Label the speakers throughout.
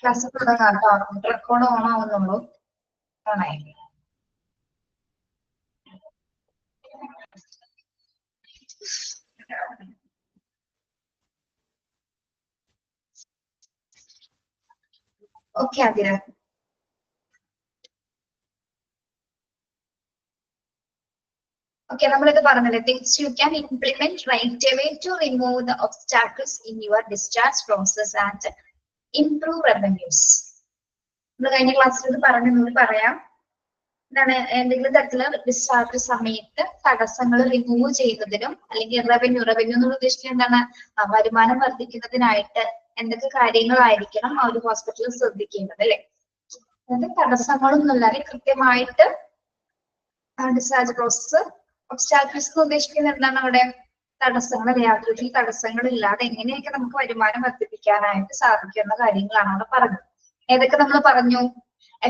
Speaker 1: Class തുടങ്ങാം കേട്ടോ. Record on ആവുന്നുള്ളൂ. ഓണായി. ഓക്കെ ആതിര. Okay, നമ്മളിത് പറഞ്ഞില്ലേ, things you can implement right away to remove the obstacles in your discharge process and improve revenues. നമ്മൾ കഴിഞ്ഞ ക്ലാസ്സിൽ ഇത് പറഞ്ഞു പറയാം. എന്താണ് എന്തെങ്കിലും തരത്തില് ഡിസ്ചാർജ് സമയത്ത് തടസ്സങ്ങൾ റിമൂവ് ചെയ്യുന്നതിനും അല്ലെങ്കിൽ റവന്യൂ എന്ന് ഉദ്ദേശിക്കുന്നത് എന്താണ്, വരുമാനം വർദ്ധിക്കുന്നതിനായിട്ട് എന്തൊക്കെ കാര്യങ്ങളായിരിക്കണം ആ ഒരു ഹോസ്പിറ്റലിൽ ശ്രദ്ധിക്കേണ്ടത് അല്ലെ. അതായത് തടസ്സങ്ങളൊന്നുമില്ലാതെ കൃത്യമായിട്ട് ഡിസ്ചാർജ് പ്രോസസ്. ഒബ്സ്റ്റാക്കിൾസ് ഉദ്ദേശിക്കുന്നത് എന്താണ്, അവിടെ തടസ്സങ്ങൾ, യാതൊരു തടസ്സങ്ങൾ ഇല്ലാതെ എങ്ങനെയൊക്കെ നമുക്ക് വരുമാനം വർദ്ധിപ്പിക്കാനായിട്ട് സാധിക്കുന്ന കാര്യങ്ങളാണ് അവിടെ പറഞ്ഞത്. ഏതൊക്കെ നമ്മൾ പറഞ്ഞു?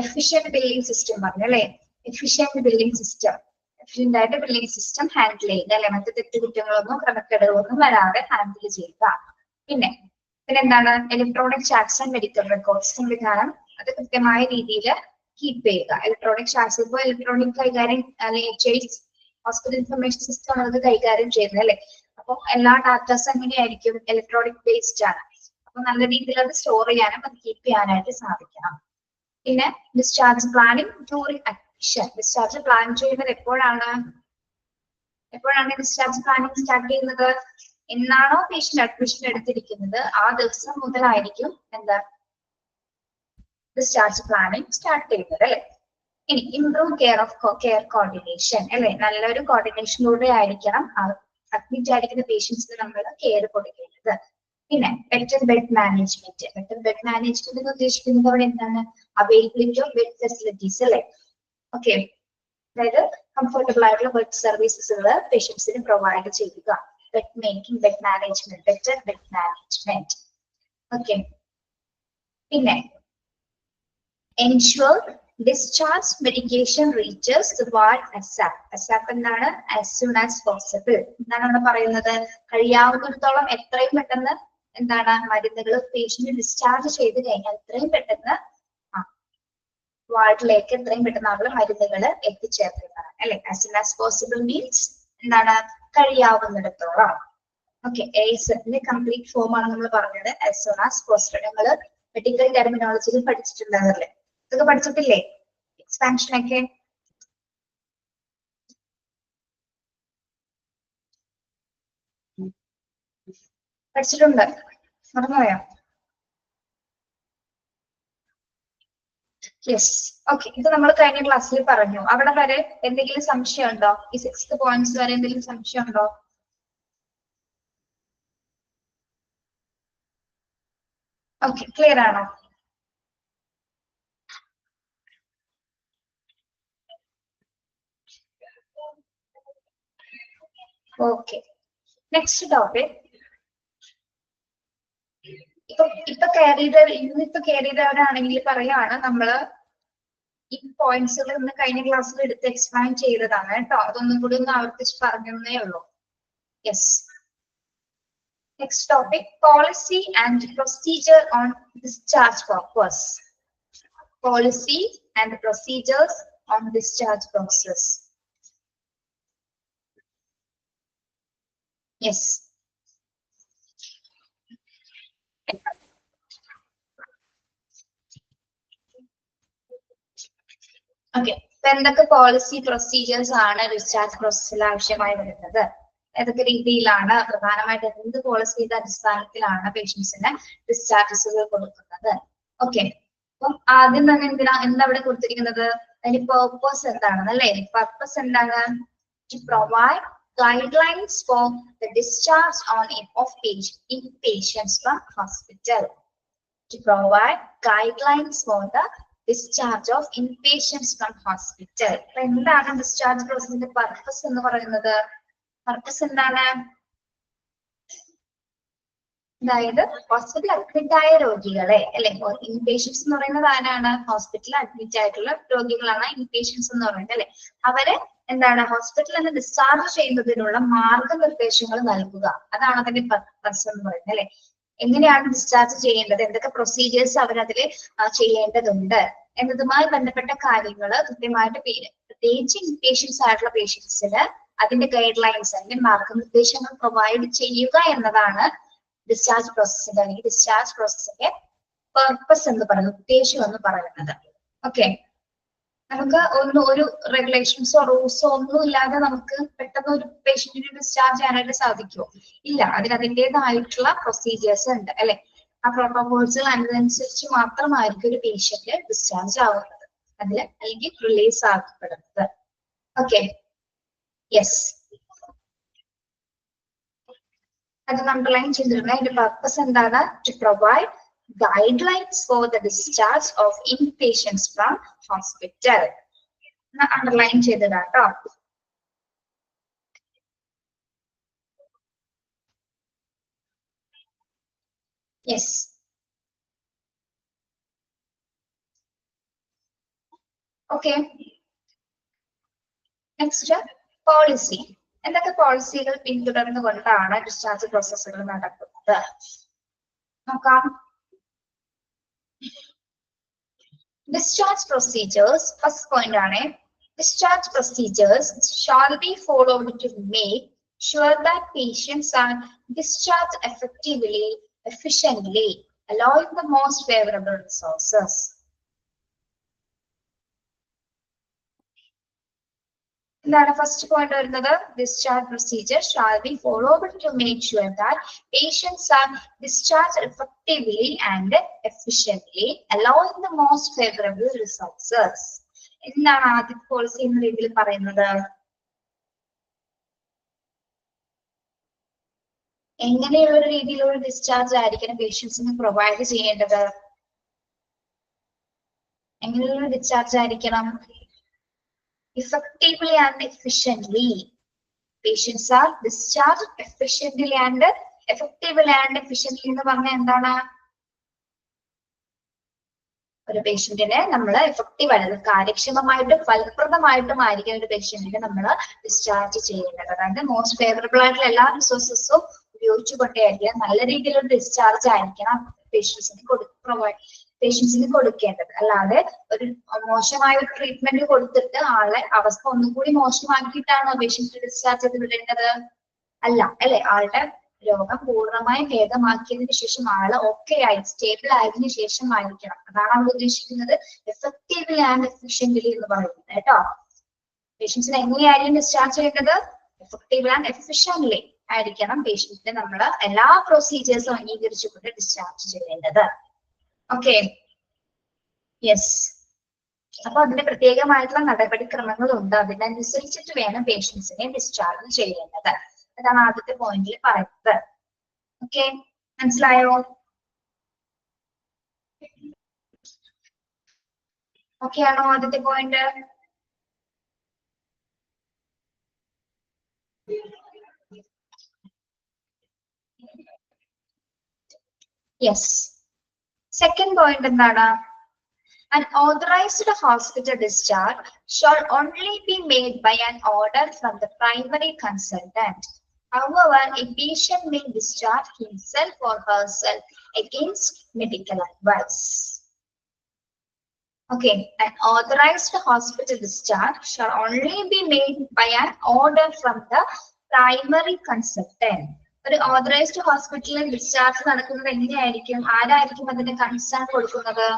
Speaker 1: എഫിഷ്യന്റ് ബില്ലിംഗ് സിസ്റ്റം പറഞ്ഞു അല്ലെ. എഫിഷ്യന്റ് ബില്ലിംഗ് സിസ്റ്റം, എഫിഷ്യന്റ് ആയിട്ട് ബില്ലിംഗ് സിസ്റ്റം ഹാൻഡിൽ ചെയ്യുക അല്ലെ. മറ്റു തെറ്റുകുറ്റങ്ങളൊന്നും ക്രമക്കേടുകളൊന്നും വരാതെ ഹാൻഡിൽ ചെയ്യുക. പിന്നെ എന്താണ്, electronic charts and medical records സംവിധാനം അത് കൃത്യമായ രീതിയിൽ കീപ്പ് ചെയ്യുക. ഇലക്ട്രോണിക് ചാർട്ട്സ് ഇപ്പോൾ ഇലക്ട്രോണിക് കൈകാര്യം അല്ലെങ്കിൽ ഹോസ്പിറ്റൽ ഇൻഫർമേഷൻ സിസ്റ്റം അത് കൈകാര്യം ചെയ്യുന്നത് അല്ലെ. അപ്പൊ എല്ലാ ഡാറ്റാസ് എങ്ങനെയായിരിക്കും? ഇലക്ട്രോണിക് ബേസ്ഡ് ആണ്. അപ്പൊ നല്ല രീതിയിൽ അത് സ്റ്റോർ ചെയ്യാനും അത് കീപ്പ് ചെയ്യാനായിട്ട് സാധിക്കണം. പിന്നെ discharge planning during admission. Discharge plan ചെയ്യുന്നത് എപ്പോഴാണ് ഡിസ്ചാർജ് പ്ലാനിങ് സ്റ്റാർട്ട് ചെയ്യുന്നത്? എന്നാണോ പേഷ്യന്റ് അഡ്മിഷൻ എടുത്തിരിക്കുന്നത് ആ ദിവസം മുതലായിരിക്കും എന്താ ഡിസ്ചാർജ് പ്ലാനിങ് സ്റ്റാർട്ട് ചെയ്യുന്നത് അല്ലെ. ഇനി ഇംപ്രൂവ് കെയർ കോർഡിനേഷൻ അല്ലെ. നല്ലൊരു കോർഡിനേഷനിലൂടെ ആയിരിക്കണം അഡ്മിറ്റ് ആയിരിക്കുന്ന പേഷ്യൻസിന് നമ്മൾ കെയർ കൊടുക്കേണ്ടത്. പിന്നെ better bed management. Better bed management എന്ന് ഉദ്ദേശിക്കുന്നത് അവിടെ എന്താണ്? അവൈലബിലിറ്റി ഓഫ് ബെഡ് ഫെസിലിറ്റീസ് അല്ലെ. ഓക്കെ, അതായത് കംഫർട്ടബിൾ ആയിട്ടുള്ള ബെഡ് സർവീസസുകൾ പേഷ്യൻസിന് പ്രൊവൈഡ് ചെയ്യുക. Bed making, bed management, better bed management. Okay, പിന്നെ ensure discharge medication reaches the ward ASAP. ASAP എന്താണ്? as soon as possible. എന്താണ് അവിടെ പറയുന്നത്? കഴിയാവുന്നിടത്തോളം എത്രയും പെട്ടെന്ന് എന്താണ് മരുന്നുകൾ പേഷ്യന്റ് ഡിസ്ചാർജ് ചെയ്ത് കഴിഞ്ഞാൽ എത്രയും പെട്ടെന്ന് വാർഡിലേക്ക് എത്രയും പെട്ടെന്ന് അവിടെ മരുന്നുകൾ എത്തിച്ചേർക്കുന്നതാണ് അല്ലെ. as soon as possible means എന്താണ്? കഴിയാവുന്നിടത്തോളം. ഓക്കെ, ASAPന്റെ കംപ്ലീറ്റ് ഫോം ആണ് നമ്മൾ പറഞ്ഞത്. as soon as possible. നമ്മൾ മെഡിക്കൽ ടെർമിനോളജിയിൽ പഠിച്ചിട്ടുണ്ടായിരുന്നല്ലേ? ഇതൊക്കെ പഠിച്ചിട്ടില്ലേ? എക്സ്പാൻഷൻ ഒക്കെ പഠിച്ചിട്ടുണ്ട്, മറന്നുപോയോ? യെസ്. ഓക്കെ, ഇത് നമ്മൾ കഴിഞ്ഞ ക്ലാസ്സിൽ പറഞ്ഞു. അവിടെ വരെ എന്തെങ്കിലും സംശയം ഉണ്ടോ? ഈ 6th പോയിന്റ്സ് വരെ എന്തെങ്കിലും സംശയം ഉണ്ടോ? ഓക്കെ, ക്ലിയർ ആണോ? Okay, next topic. ഇന്നിപ്പോ കയറി ചെയ്തവരാണെങ്കിൽ പറയാണ് നമ്മള് ഈ പോയിന്റ്സുകൾ ഇന്ന് കഴിഞ്ഞ ക്ലാസ്സിൽ എടുത്ത് എക്സ്പ്ലെയിൻ ചെയ്തതാണ് കേട്ടോ. അതൊന്നും കൂടി ഒന്ന് ആവർത്തിച്ച് പറഞ്ഞേ ഉള്ളൂ. Yes. Next topic, policy and procedure on discharge purpose. Policy and procedures on discharge process. Yes. Okay, ഇപ്പൊ എന്തൊക്കെ പോളിസി പ്രൊസീജിയേഴ്സ് ആണ് ഡിസ്ചാർജ് പ്രോസസ്സിൽ ആവശ്യമായി വരുന്നത്? ഏതൊക്കെ രീതിയിലാണ് പ്രധാനമായിട്ട് എന്ത് പോളിസിയുടെ അടിസ്ഥാനത്തിലാണ് പേഷ്യൻസിന് ഡിസ്ചാർജസുകൾ കൊടുക്കുന്നത്? ഓക്കെ, അപ്പം ആദ്യം തന്നെ എന്താ ഇവിടെ കൊടുത്തിരിക്കുന്നത്? അതിന്റെ പേർപ്പസ് എന്താണെന്ന് അല്ലേ? പർപ്പസ് എന്താണ്? To provide guidelines for the discharge of inpatients from hospital. To provide guidelines for the discharge of inpatients from hospital. എന്താണ് ഡിസ്ചാർജ് പ്രോസസിന്റെ പർപ്പസ് എന്ന് പറയുന്നത്? പർപ്പസ് എന്താണ്? അതായത് ഹോസ്പിറ്റലിൽ അഡ്മിറ്റ് ആയ രോഗികളെ അല്ലെ, ഇൻപേഷ്യൻസ് എന്ന് പറയുന്നത് ആരാണ്? ഹോസ്പിറ്റലിൽ അഡ്മിറ്റ് ആയിട്ടുള്ള രോഗികളാണ് ഇൻപേഷ്യൻസ് എന്ന് പറയുന്നത് അല്ലെ. അവരെ എന്താണ് ഹോസ്പിറ്റലിൽ നിന്ന് ഡിസ്ചാർജ് ചെയ്യുന്നതിനുള്ള മാർഗനിർദ്ദേശങ്ങൾ നൽകുക. അതാണ് അതിന്റെ പർപ്പസ് എന്ന് പറയുന്നത് അല്ലെ. എങ്ങനെയാണ് ഡിസ്ചാർജ് ചെയ്യേണ്ടത്, എന്തൊക്കെ പ്രൊസീജിയേഴ്സ് അവരതിൽ ചെയ്യേണ്ടതുണ്ട് എന്നതുമായി ബന്ധപ്പെട്ട കാര്യങ്ങൾ കൃത്യമായിട്ട് പ്രത്യേകിച്ച് ഇൻപേഷ്യൻസ് ആയിട്ടുള്ള പേഷ്യൻസിന് അതിന്റെ ഗൈഡ് ലൈൻസ് അല്ലെങ്കിൽ മാർഗനിർദ്ദേശങ്ങൾ പ്രൊവൈഡ് ചെയ്യുക എന്നതാണ് ഡിസ്ചാർജ് പ്രോസസ്സിന്റെ അല്ലെങ്കിൽ ഡിസ്ചാർജ് പ്രോസസ്സിന്റെ പർപ്പസ് എന്ന് പറയുന്നത്, ഉദ്ദേശം എന്ന് പറയുന്നത്. ഓക്കെ, നമുക്ക് ഒരു റെഗുലേഷൻസോ റൂൾസോ ഒന്നും ഇല്ലാതെ നമുക്ക് പെട്ടെന്ന് ഒരു പേഷ്യന്റിനെ ഡിസ്ചാർജ് ചെയ്യാനായിട്ട് സാധിക്കുമോ? ഇല്ല, അതിൻ്റെതായിട്ടുള്ള പ്രൊസീജിയേഴ്സ് ഉണ്ട് അല്ലെ. ആ പ്രോട്ടോകോൾസുകൾ അനുസരിച്ച് മാത്രമായിരിക്കും ഒരു പേഷ്യന്റ് ഡിസ്ചാർജ് ആവുന്നത് അല്ലെങ്കിൽ റിലീസ് ആക്കപ്പെടുന്നത്. ഓക്കെ, യെസ്, അത് അണ്ടർലൈൻ ചെയ്തിരുന്നത്. അതിന്റെ പർപ്പസ് എന്താണ്? To provide guidelines for the discharge of inpatients from hospital. Underline ചെയ്തതാട്ടോ. Yes. Okay. Next, policy. എന്തൊക്കെ പോളിസികൾ പിന്തുടർന്നുകൊണ്ടാണ് ഡിസ്ചാർജ് പ്രോസസ്സുകൾ നടക്കുന്നത് നോക്കാം. Discharge procedures, first point ആണ്. Discharge procedures shall be followed to make sure that patients are discharged effectively, efficiently, allowing the most favorable resources. എന്താണ് first point വരുന്നത്? Discharge procedures shall be followed to make sure that patients are discharged effectively and efficiently, allowing the most favorable resources. എന്താണ് ആദ്യ policy എന്ന രീതിയിൽ പറയുന്നത്? എങ്ങനെയുള്ള ഒരു രീതിയിലുള്ള ഡിസ്ചാർജ് ആയിരിക്കണം പേഷ്യൻസിന് പ്രൊവൈഡ് ചെയ്യേണ്ടത്? എങ്ങനെയുള്ള ഡിസ്ചാർജ് ആയിരിക്കണം? Effectively and efficiently. Patients are discharged efficiently and effectively and efficiently എന്ന് പറഞ്ഞാൽ എന്താണ്? ഒരു പേഷ്യന്റിനെ നമ്മൾ എഫക്റ്റീവ് ആയിട്ട് കാര്യക്ഷമമായിട്ടും ഫലപ്രദമായിട്ടും ആയിരിക്കും ഒരു പേഷ്യന്റിനെ നമ്മൾ ഡിസ്ചാർജ് ചെയ്യേണ്ടത്. അതായത് മോസ്റ്റ് ഫേവറബിൾ ആയിട്ടുള്ള എല്ലാ റിസോഴ്സസും ഉപയോഗിച്ചുകൊണ്ടേയിരിക്കണം നല്ല രീതിയിലുള്ള ഡിസ്ചാർജ് ആയിരിക്കണം പേഷ്യൻസിന് കൊടുക്കേണ്ടത്. അല്ലാതെ ഒരു മോശമായ ഒരു ട്രീറ്റ്മെന്റ് കൊടുത്തിട്ട് ആളെ അവസ്ഥ ഒന്നുകൂടി മോശമാക്കിയിട്ടാണോ പേഷ്യന്റ് ഡിസ്ചാർജ് ചെയ്ത് വിടേണ്ടത്? അല്ല അല്ലെ, ആളുടെ രോഗം പൂർണ്ണമായും ഭേദമാക്കിയതിനു ശേഷം ആള് ഓക്കെ ആയി സ്റ്റേബിൾ ആയതിനു ശേഷം ആയിരിക്കണം. അതാണ് നമ്മൾ ഉദ്ദേശിക്കുന്നത് എഫക്റ്റീവ്ലി ആൻഡ് എഫിഷ്യന്റ്ലി എന്ന് പറയുന്നത് കേട്ടോ. പേഷ്യൻസിനെ എങ്ങനെയായിരിക്കും ഡിസ്ചാർജ് ചെയ്യേണ്ടത്? എഫക്റ്റീവ്ലി ആൻഡ് എഫിഷ്യന്റ്ലി ആയിരിക്കണം പേഷ്യന്റിനെ നമ്മൾ എല്ലാ പ്രൊസീജിയേഴ്സും അംഗീകരിച്ചുകൊണ്ട് ഡിസ്ചാർജ് ചെയ്യേണ്ടത്. Okay, yes. അപ്പൊ അതിന്റെ പ്രത്യേകമായിട്ടുള്ള നടപടിക്രമങ്ങളുണ്ട്, അതിനനുസരിച്ചിട്ട് വേണം പേഷ്യൻസിനെ ഡിസ്ചാർജ് ചെയ്യേണ്ടത്. അതാണ് ആദ്യത്തെ പോയിന്റിൽ പറയുന്നത്. ഓക്കെ, മനസ്സിലായോ? ഓക്കെ ആണോ ആദ്യത്തെ പോയിന്റ്? യെസ്. സെക്കൻഡ് പോയിന്റ് എന്താണ്? An authorized hospital discharge shall only be made by an order from the primary consultant. However, a patient may discharge himself or herself against medical advice. Okay, an authorized hospital discharge shall only be made by an order from the primary consultant. ഒരു authorised ഹോസ്പിറ്റലിൽ discharge നടക്കുന്നത് എങ്ങനെയായിരിക്കും? ആരായിരിക്കും അതിന്റെ concern കൊടുക്കുന്നത്?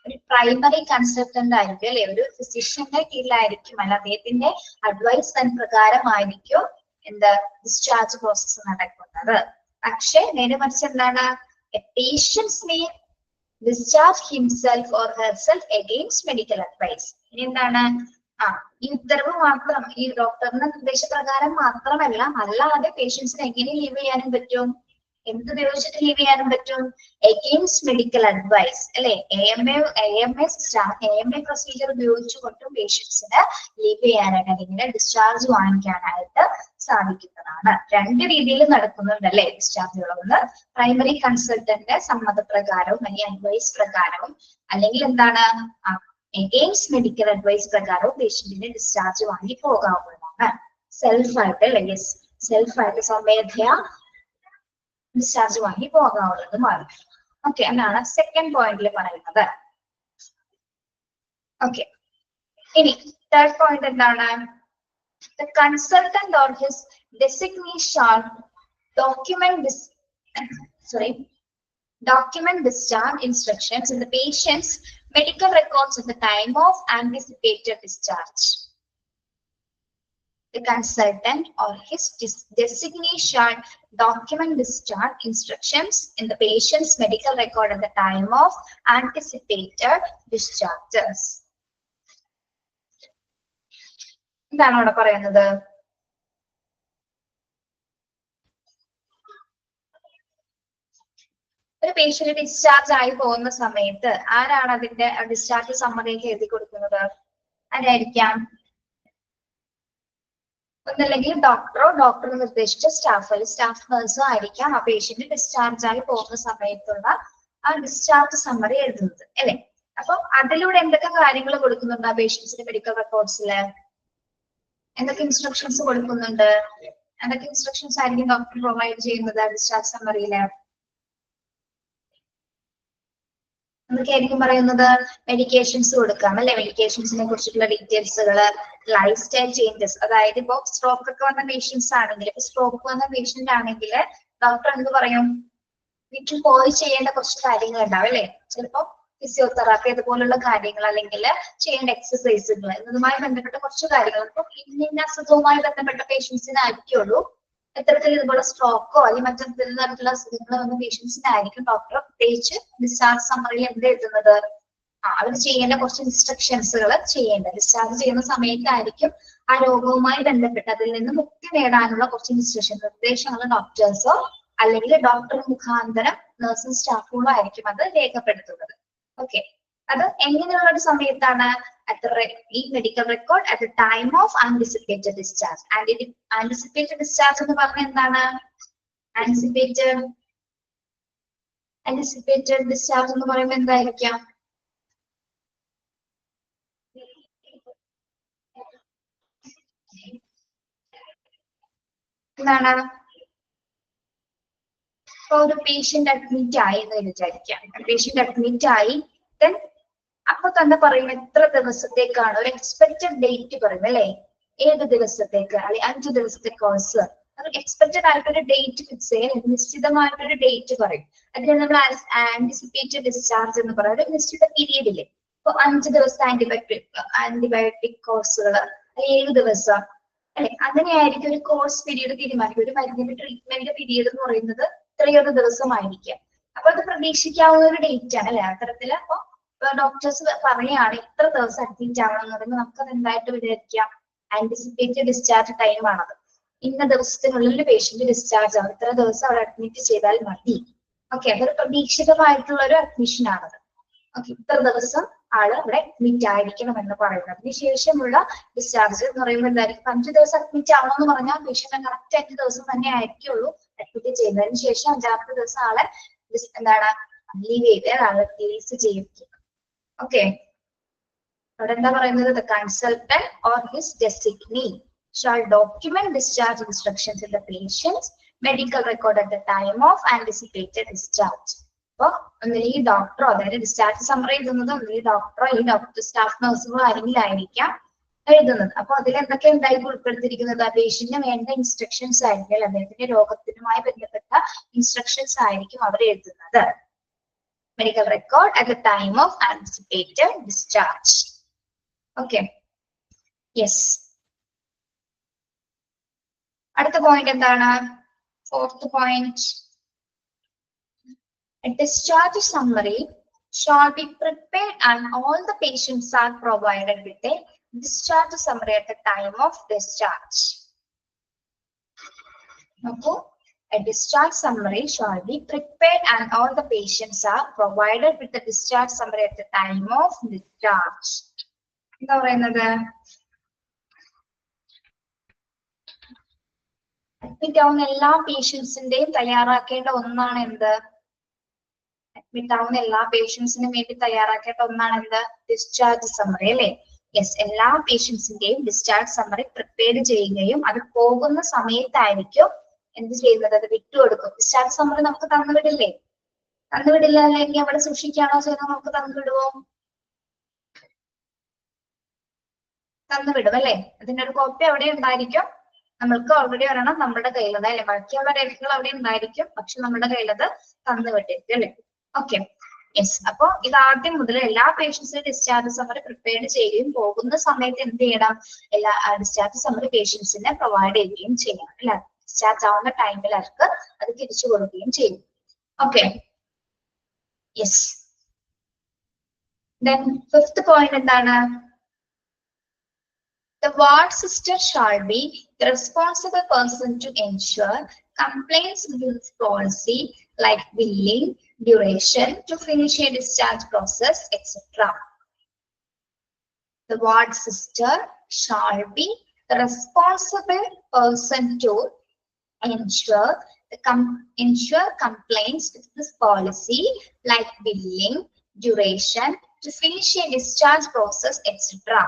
Speaker 1: ഒരു primary consultant ആയിരിക്കും അല്ലെ, ഒരു ഫിസിഷ്യന്റെ കീഴിലായിരിക്കും, അല്ല അദ്ദേഹത്തിന്റെ അഡ്വൈസ് പ്രകാരമായിരിക്കും എന്താ ഡിസ്ചാർജ് പ്രോസസ് നടക്കുന്നത്. പക്ഷെ നേരെ മറിച്ച് എന്താണ്? Patients may discharge himself or herself against medical advice. ഇനി എന്താണ്? ഈ ഉത്തരവ് മാത്രം ഈ ഡോക്ടറിന്റെ നിർദ്ദേശപ്രകാരം മാത്രമല്ല, അല്ലാതെ പേഷ്യൻസിന് എങ്ങനെ ലീവ് ചെയ്യാനും പറ്റും? എന്തുപയോഗിച്ചിട്ട് ലീവ് ചെയ്യാനും പറ്റും? അഗെയിൻസ്റ്റ് മെഡിക്കൽ അഡ്വൈസ് അല്ലെ, AMA പ്രൊസീജിയർ ഉപയോഗിച്ചുകൊണ്ടും പേഷ്യൻസിന് ലീവ് ചെയ്യാനായിട്ട് അല്ലെങ്കിൽ ഡിസ്ചാർജ് വാങ്ങിക്കാനായിട്ട് സാധിക്കുന്നതാണ്. രണ്ട് രീതിയിൽ നടക്കുന്നുണ്ട് അല്ലെ ഡിസ്ചാർജുകൾ. ഒന്ന് പ്രൈമറി കൺസൾട്ടന്റ് സമ്മതപ്രകാരവും അല്ലെങ്കിൽ അഡ്വൈസ് പ്രകാരവും, അല്ലെങ്കിൽ എന്താണ് അഗെയിൻസ്റ്റ് മെഡിക്കൽ അഡ്വൈസ് പ്രകാരവും പേഷ്യന്റിനെ ഡിസ്ചാർജ് വാങ്ങി പോകാവുന്നതാണ്. സെൽഫായിട്ട് അല്ലെ, യെസ്, സെൽഫായിട്ട് സ്വമേധയാ ഡിസ്ചാർജ് വാങ്ങി പോകാവുന്നത് മാറി. ഓക്കെ, എന്നാണ് സെക്കൻഡ് പോയിന്റിൽ പറയുന്നത്. ഓക്കെ, ഇനി തേർഡ് പോയിന്റ് എന്താണ്? The consultant or his designee shall document discharge instructions in the patient's medical records at the time of anticipated discharge. The consultant or his designee shall document discharge instructions in the patient's medical record at the time of anticipated discharges. എന്താണ് അവിടെ പറയുന്നത്? ഒരു patient discharge ആയി പോകുന്ന സമയത്ത് ആരാണ് അതിന്റെ discharge സമ്മറിയൊക്കെ എഴുതി കൊടുക്കുന്നത്? ആരായിരിക്കാം? ഒന്നല്ലെങ്കിൽ ഡോക്ടറോ ഡോക്ടർ നിർദ്ദേശിച്ച സ്റ്റാഫ് അല്ലെങ്കിൽ സ്റ്റാഫ് നഴ്സോ ആയിരിക്കാം ആ പേഷ്യന്റ് ഡിസ്ചാർജ് ആയി പോകുന്ന സമയത്തുള്ള ആ ഡിസ്ചാർജ് സമ്മറി എഴുതുന്നത്, അല്ലെ? അപ്പൊ അതിലൂടെ എന്തൊക്കെ കാര്യങ്ങൾ കൊടുക്കുന്നുണ്ട് ആ പേഷ്യൻസിന്റെ മെഡിക്കൽ റെക്കോർഡ്സില്? എന്തൊക്കെ ഇൻസ്ട്രക്ഷൻസ് കൊടുക്കുന്നുണ്ട്? എന്തൊക്കെ ഇൻസ്ട്രക്ഷൻസ് ആയിരിക്കും ഡോക്ടർ പ്രൊവൈഡ് ചെയ്യുന്നത് ഡിസ്ചാർജ് സമ്മറിയില്? എന്തൊക്കെയായിരിക്കും പറയുന്നത്? മെഡിക്കേഷൻസ് കൊടുക്കാം, അല്ലെ? മെഡിക്കേഷൻസിനെ കുറിച്ചിട്ടുള്ള ഡീറ്റെയിൽസുകള്, ലൈഫ് സ്റ്റൈൽ ചേഞ്ചസ്, അതായത് ഇപ്പൊ സ്ട്രോക്ക് ഒക്കെ വന്ന പേഷ്യൻസ് ആണെങ്കിൽ, ഇപ്പൊ സ്ട്രോക്ക് വന്ന പേഷ്യന്റ് ആണെങ്കിൽ ഡോക്ടർ എന്ത് പറയും? വീട്ടിൽ പോയി ചെയ്യേണ്ട കുറച്ച് കാര്യങ്ങൾ ഉണ്ടാവും, അല്ലെ? ചിലപ്പോ ഫിസിയോതെറാപ്പി അതുപോലുള്ള കാര്യങ്ങൾ, അല്ലെങ്കിൽ ചെയ്യേണ്ട എക്സസൈസുകൾ എന്നതുമായി ബന്ധപ്പെട്ട കുറച്ച് കാര്യങ്ങൾ. ഇപ്പൊ ഇന്ന അസുഖവുമായി ബന്ധപ്പെട്ട പേഷ്യൻസിനായിരിക്കുള്ളൂ ഇത്തരത്തിൽ ഇതുപോലെ സ്ട്രോക്കോ അല്ലെങ്കിൽ മറ്റെന്തെങ്കിലും തരത്തിലുള്ള അസുഖങ്ങൾ വന്ന പേഷ്യൻസിനായിരിക്കും ഡോക്ടർ പ്രത്യേകിച്ച് ഡിസ്ചാർജ് സമ്മറിയിൽ എന്ത് എഴുതുന്നത്? അവർ ചെയ്യേണ്ട കുറച്ച് ഇൻസ്ട്രക്ഷൻസുകൾ ചെയ്യേണ്ടത്. ഡിസ്ചാർജ് ചെയ്യുന്ന സമയത്തായിരിക്കും ആ രോഗവുമായി ബന്ധപ്പെട്ട് അതിൽ നിന്ന് മുക്തി നേടാനുള്ള കുറച്ച് ഇൻസ്ട്രക്ഷൻ നിർദ്ദേശങ്ങൾ ഡോക്ടേഴ്സോ അല്ലെങ്കിൽ ഡോക്ടർ മുഖാന്തരം നഴ്സിംഗ് സ്റ്റാഫുകളോ ആയിരിക്കും അത് രേഖപ്പെടുത്തുന്നത്. ഓക്കെ, അത് എങ്ങനെയുള്ള ഒരു സമയത്താണ്? ഈ medical record at the time of anticipated discharge. Anticipated discharge എന്ന് പറഞ്ഞാൽ എന്താണ്? ആന്റിസിപ്പേറ്റഡ് ഡിസ്ചാർജ് എന്ന് പറയുമ്പോൾ എന്തായിരിക്കാം? എന്താണ്? ഇപ്പൊ ഒരു പേഷ്യന്റ് അഡ്മിറ്റ് ആയി എന്ന് വിചാരിക്കാം. പേഷ്യന്റ് അഡ്മിറ്റ് ആയി, ദെൻ അപ്പൊ തന്നെ പറയും എത്ര ദിവസത്തേക്കാണ്, ഒരു എക്സ്പെക്റ്റഡ് ഡേറ്റ് പറയും, അല്ലെ? ഏത് ദിവസത്തേക്ക്, അല്ലെങ്കിൽ 5 ദിവസത്തെ കോഴ്സ്, അത് എക്സ്പെക്റ്റഡ് ആയിട്ടൊരു ഡേറ്റ് ഫിക്സ് ചെയ്യാൻ നിശ്ചിതമായിട്ടൊരു ഡേറ്റ് പറയും. അതിന് നമ്മൾ ആന്റിസിപ്പേറ്റഡ് ഡിസ്ചാർജ് എന്ന് പറയുന്നത് ഒരു നിശ്ചിത പീരീഡില്. ഇപ്പൊ 5 ദിവസത്തെ ആന്റിബയോട്ടിക് കോഴ്സുകൾ, അല്ലെങ്കിൽ 7 ദിവസം, അല്ലെ? അങ്ങനെയായിരിക്കും ഒരു കോഴ്സ് പീരീഡ് തീരുമാനിക്കും. ഒരു മരുന്നിന്റെ ട്രീറ്റ്മെന്റ് പീരീഡ് എന്ന് പറയുന്നത് ഇത്രയൊരു ദിവസമായിരിക്കാം. അപ്പൊ അത് പ്രതീക്ഷിക്കാവുന്ന ഒരു ഡേറ്റ് ആണ്, അല്ലെ? അത്തരത്തില് അപ്പൊ ഡോക്ടേഴ്സ് പറയുകയാണ് ഇത്ര ദിവസം അഡ്മിറ്റ് ആവണം എന്ന് പറയുമ്പോൾ നമുക്കത് എന്തായിട്ട് വിചാരിക്കാം? ആന്റിസിപ്പേറ്റഡ് ഡിസ്ചാർജ് ടൈം ആണത്. ഇന്ന ദിവസത്തിനുള്ളിൽ പേഷ്യന്റ് ഡിസ്ചാർജ് ആവും, ഇത്ര ദിവസം അവിടെ അഡ്മിറ്റ് ചെയ്താൽ മതി. ഓക്കെ, അതൊരു പ്രതീക്ഷിതമായിട്ടുള്ള ഒരു അഡ്മിഷൻ ആണത്. ഓക്കെ, ഇത്ര ദിവസം ആള് അവിടെ അഡ്മിറ്റ് ആയിരിക്കണം എന്ന് പറയുന്നത്. അതിനുശേഷമുള്ള ഡിസ്ചാർജ് എന്ന് പറയുമ്പോൾ എന്തായിരിക്കും? 5 ദിവസം അഡ്മിറ്റ് ആവണം എന്ന് പറഞ്ഞാൽ പേഷ്യന്റ് കറക്റ്റ് 5 ദിവസം തന്നെ ആയിരിക്കുള്ളൂ അഡ്മിറ്റ് ചെയ്യുന്നതിന് ശേഷം 5ാമത്തെ ദിവസം ആളെ എന്താണ് ലീവ് ചെയ്ത് ആളെ റിലീസ് ചെയ്യിപ്പിക്കും. ഓക്കെ, അവിടെ എന്താ പറയുന്നത്? The consultant or his designee shall document discharge instructions in the patient's medical record at the time of anticipated discharge. അപ്പൊ ഒന്നിൽ ഡോക്ടറോ, അതായത് ഡിസ്ചാർജ് സമ്മറി എഴുതുന്നത് ഒന്നിൽ ഡോക്ടറോ അല്ലെങ്കിൽ ഡോക്ടർ സ്റ്റാഫ് നഴ്സുകളോ ആരെങ്കിലും ആയിരിക്കാം എഴുതുന്നത്. അപ്പൊ അതിൽ എന്തൊക്കെ എന്തായാലും ഉൾപ്പെടുത്തിയിരിക്കുന്നത്? ആ പേഷ്യന്റിന് വേണ്ട ഇൻസ്ട്രക്ഷൻസ് ആയിരിക്കും, അദ്ദേഹത്തിന്റെ രോഗത്തിനുമായി ബന്ധപ്പെട്ട ഇൻസ്ട്രക്ഷൻസ് ആയിരിക്കും അവർ എഴുതുന്നത്. Medical record at the time of anticipated discharge. Okay. Yes. അടുത്ത പോയിന്റ് എന്താണ്? Fourth point. A discharge summary shall be prepared and all the patients are provided with a discharge summary at the time of discharge. Okay. A discharge summary shall be prepared and all the patients are provided with the discharge summary at the time of discharge. എന്താ പറയുന്നത്? Admit ആവുന്ന എല്ലാ പേഷ്യൻസിന്റെയും തയ്യാറാക്കേണ്ട ഒന്നാണ് എന്ത്? Admit ആവുന്ന എല്ലാ പേഷ്യൻസിനും വേണ്ടി തയ്യാറാക്കേണ്ട ഒന്നാണ് എന്ത്? ഡിസ്ചാർജ് സമ്മറി, അല്ലെ? യെസ്, എല്ലാ പേഷ്യൻസിന്റെയും ഡിസ്ചാർജ് സമ്മറി പ്രിപ്പയർ ചെയ്യുകയും അത് പോകുന്ന സമയത്തായിരിക്കും എന്ത് ചെയ്യുന്നത്? അത് വിട്ടുകൊടുക്കും. ഡിസ്ചാർജ് സമ്മറി നമുക്ക് തന്നുവിടില്ലേ? തന്നുവിടില്ല, അല്ലെങ്കിൽ അവിടെ സൂക്ഷിക്കുകയാണോ ചെയ്യുന്നത്? നമുക്ക് തന്നുവിടുവോ? തന്നുവിടും അല്ലെ? അതിന്റെ ഒരു കോപ്പി അവിടെ ഉണ്ടായിരിക്കും. നമ്മൾക്ക് ഓൾറെഡി ഒരെണ്ണം നമ്മുടെ കയ്യിലുണ്ട് അല്ലെ? ബാക്കിയുള്ള രേഖകൾ അവിടെ ഉണ്ടായിരിക്കും, പക്ഷെ നമ്മുടെ കയ്യിലത് തന്നുവിട്ടിരിക്കും അല്ലെ? Okay, yes. അപ്പൊ ഇത് ആദ്യം മുതൽ എല്ലാ പേഷ്യൻസിനും ഡിസ്ചാർജ് സമ്മറി പ്രിപ്പയർ ചെയ്യുകയും പോകുന്ന സമയത്ത് എന്ത് ചെയ്യണം? എല്ലാ ഡിസ്ചാർജ് സമ്മറി പേഷ്യൻസിനെ പ്രൊവൈഡ് ചെയ്യുകയും ചെയ്യണം അല്ലെ? ഡിസ്ചാർജ് ആവുന്ന ടൈമിൽ അവർക്ക് അത് തിരിച്ചു കൊടുക്കുകയും ചെയ്യും. Okay, yes. Then fifth point എന്താണ്? The ward sister shall be the responsible person to ensure complaints with policy like billing, duration to finish a discharge process, etc. The ward sister shall be the responsible person to ensure complaints with this policy like billing, duration to finish a discharge process, etc.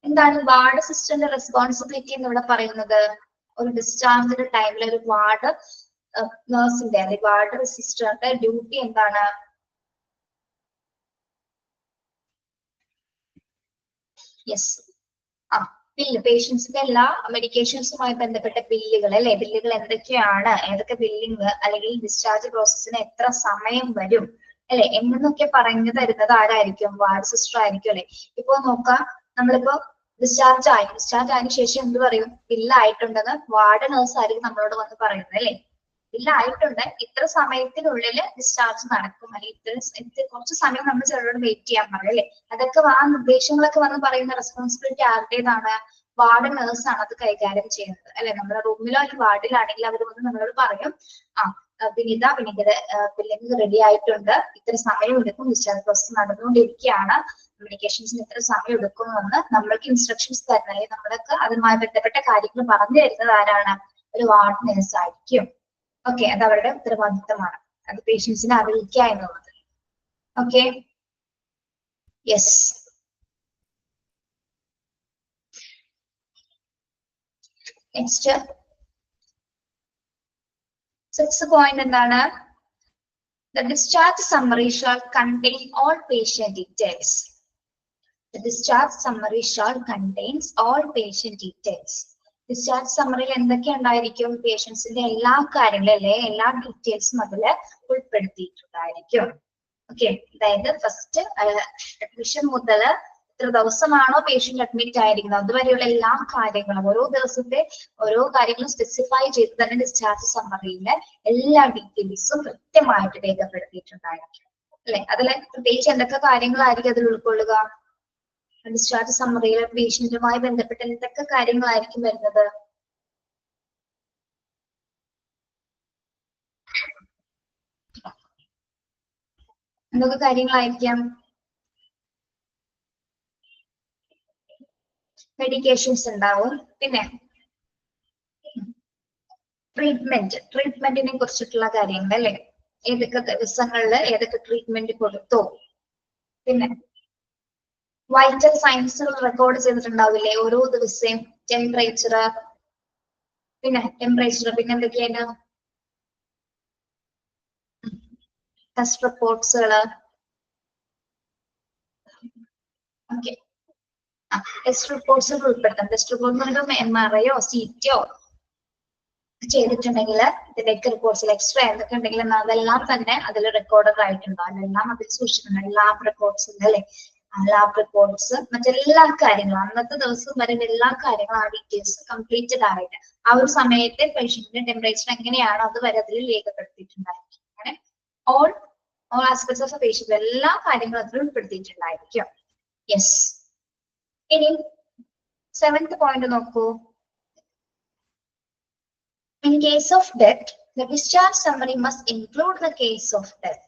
Speaker 1: എന്താണ് ward സിസ്റ്ററിന്റെ responsibility എന്ന് ഇവിടെ പറയുന്നത്? ഒരു ഡിസ്ചാർജിന്റെ ടൈമിൽ ഒരു ward നഴ്സിന്റെ അല്ലെങ്കിൽ ward സിസ്റ്ററിന്റെ duty എന്താണ്? Yes, bill, പേഷ്യൻസിന്റെ എല്ലാ മെഡിക്കേഷൻസുമായി ബന്ധപ്പെട്ട ബില്ലുകൾ അല്ലെ? ബില്ലുകൾ എന്തൊക്കെയാണ്, ഏതൊക്കെ ബില്ലിങ്, അല്ലെങ്കിൽ ഡിസ്ചാർജ് പ്രോസസ്സിന് എത്ര സമയം വരും അല്ലെ എന്നൊക്കെ പറഞ്ഞു തരുന്നത് ആരായിരിക്കും? വാർഡ് സിസ്റ്റർ ആയിരിക്കും അല്ലെ? ഇപ്പൊ നോക്കാം, നമ്മളിപ്പോ ഡിസ്ചാർജ് ആയതിനു ശേഷം എന്ത് പറയും? ബില്ലായിട്ടുണ്ടെന്ന് വാർഡ് നേഴ്സ് ആയിരിക്കും നമ്മളോട് വന്ന് പറയുന്നത് അല്ലെ? ബില്ലായിട്ടുണ്ട്, ഇത്ര സമയത്തിനുള്ളിൽ ഡിസ്ചാർജ് നടക്കും, അല്ലെങ്കിൽ ഇത്ര കുറച്ച് സമയം നമ്മൾ ചിലരോട് വെയിറ്റ് ചെയ്യാൻ പറയും അല്ലെ? അതൊക്കെ ആ നിർദ്ദേശങ്ങളൊക്കെ വന്ന് പറയുന്ന റെസ്പോൺസിബിലിറ്റി ആരുടേതാണ്? വാർഡ് നേഴ്സ് ആണ് അത് കൈകാര്യം ചെയ്യുന്നത് അല്ലെ? നമ്മുടെ റൂമിലോ അല്ലെങ്കിൽ വാർഡിലാണെങ്കിൽ അവർ വന്ന് നമ്മളോട് പറയും, വിനീതയുടെ ബില്ലിംഗ് റെഡി ആയിട്ടുണ്ട്, ഇത്ര സമയം എടുക്കും, ഡിസ്ചാർജ് പ്രോസസ് നടന്നുകൊണ്ടിരിക്കുകയാണ്, മെഡിക്കേഷൻസിന് എത്ര സമയം എടുക്കുമെന്ന് നമ്മൾക്ക് ഇൻസ്ട്രക്ഷൻസ് തരുന്നത്, അല്ലെങ്കിൽ നമ്മളൊക്കെ അതുമായി ബന്ധപ്പെട്ട കാര്യങ്ങൾ പറഞ്ഞു തരുന്നത് ആരാണ്? ഒരു വാർഡ് നേഴ്സ് ആയിരിക്കും. ഓക്കെ, അത് അവരുടെ ഉത്തരവാദിത്തമാണ്, അത് പേഷ്യൻസിനെ അറിയിക്കുക എന്നുള്ളത്. Okay, yes. Next 6th point എന്താണ്? The discharge summary shall contain all patient details. The discharge summary shall contains all patient details. Discharge സമ്മറിയിൽ എന്തൊക്കെ ഉണ്ടായിരിക്കും? പേഷ്യൻസിന്റെ എല്ലാ കാര്യങ്ങളും അല്ലെ? എല്ലാ ഡീറ്റെയിൽസും അതിൽ ഉൾപ്പെടുത്തിയിട്ടുണ്ടായിരിക്കും. ഓക്കെ, അതായത് ഫസ്റ്റ് അഡ്മിഷൻ മുതൽ എത്ര ദിവസമാണോ പേഷ്യന്റ് അഡ്മിറ്റ് ആയിരിക്കുന്നത് അതുവരെയുള്ള എല്ലാ കാര്യങ്ങളും, ഓരോ ദിവസത്തെ ഓരോ കാര്യങ്ങളും സ്പെസിഫൈ ചെയ്ത് തന്നെ ഡിസ്ചാർജ് സമ്മറിയിലെ എല്ലാ ഡീറ്റെയിൽസും കൃത്യമായിട്ട് രേഖപ്പെടുത്തിയിട്ടുണ്ടായിരിക്കും അല്ലെ? അതിൽ പ്രത്യേകിച്ച് എന്തൊക്കെ കാര്യങ്ങളായിരിക്കും അതിൽ ഉൾക്കൊള്ളുക? ഡിസ്ചാർജ് സമ്മറിയിൽ പേഷ്യന്റുമായി ബന്ധപ്പെട്ട എന്തൊക്കെ കാര്യങ്ങളായിരിക്കും വരുന്നത്? എന്തൊക്കെ കാര്യങ്ങളായിരിക്കാം? മെഡിക്കേഷൻസ് ഉണ്ടാവും, പിന്നെ ട്രീറ്റ്മെന്റിനെ കുറിച്ചിട്ടുള്ള കാര്യങ്ങൾ അല്ലെ? ഏതൊക്കെ ദിവസങ്ങളിൽ ഏതൊക്കെ ട്രീറ്റ്മെന്റ് കൊടുത്തു, പിന്നെ വൈറ്റൽ സയൻസുകൾ റെക്കോർഡ് ചെയ്തിട്ടുണ്ടാവില്ലേ ഓരോ ദിവസവും? ടെമ്പറേച്ചർ, പിന്നെ എന്തൊക്കെയാണ്? ടെസ്റ്റ് റിപ്പോർട്ട്സുകൾ. ഓക്കെ, ടെസ്റ്റ് റിപ്പോർട്ട്സുകൾ ഉൾപ്പെടുത്താം. ടെസ്റ്റ് റിപ്പോർട്ട് MRIയോ CTയോ ചെയ്തിട്ടുണ്ടെങ്കിൽ ഇതിലേക്ക് റിപ്പോർട്ട്സിൽ എക്സ്ട്രാ എന്തൊക്കെ ഉണ്ടെങ്കിലും അതെല്ലാം തന്നെ അതിൽ റെക്കോർഡഡ് ആയിട്ടുണ്ടോ? അതെല്ലാം അതിൽ സൂക്ഷിച്ചിട്ടുണ്ട്. ലാബ് റിപ്പോർട്ട്സ് അല്ലെ? ലാബ് റിപ്പോർട്ട്സ്, മറ്റെല്ലാ കാര്യങ്ങളും അന്നത്തെ ദിവസം വരെ എല്ലാ കാര്യങ്ങളും ആ ഡീറ്റെയിൽസ് കംപ്ലീറ്റഡ് ആയിട്ട് ആ ഒരു സമയത്തെ പേഷ്യന്റിന്റെ ടെമ്പറേച്ചർ എങ്ങനെയാണോ അത് വരെ അതിൽ രേഖപ്പെടുത്തിയിട്ടുണ്ടായിരിക്കും. അങ്ങനെ ഓൾ ആസ്പെക്ട്സ് ഓഫ് പേഷ്യന്റ് എല്ലാ കാര്യങ്ങളും അതിൽ ഉൾപ്പെടുത്തിയിട്ടുണ്ടായിരിക്കും. യെസ്. ഇനി 7th പോയിന്റ് നോക്കൂ. In case of death, the discharge summary must include the case of death.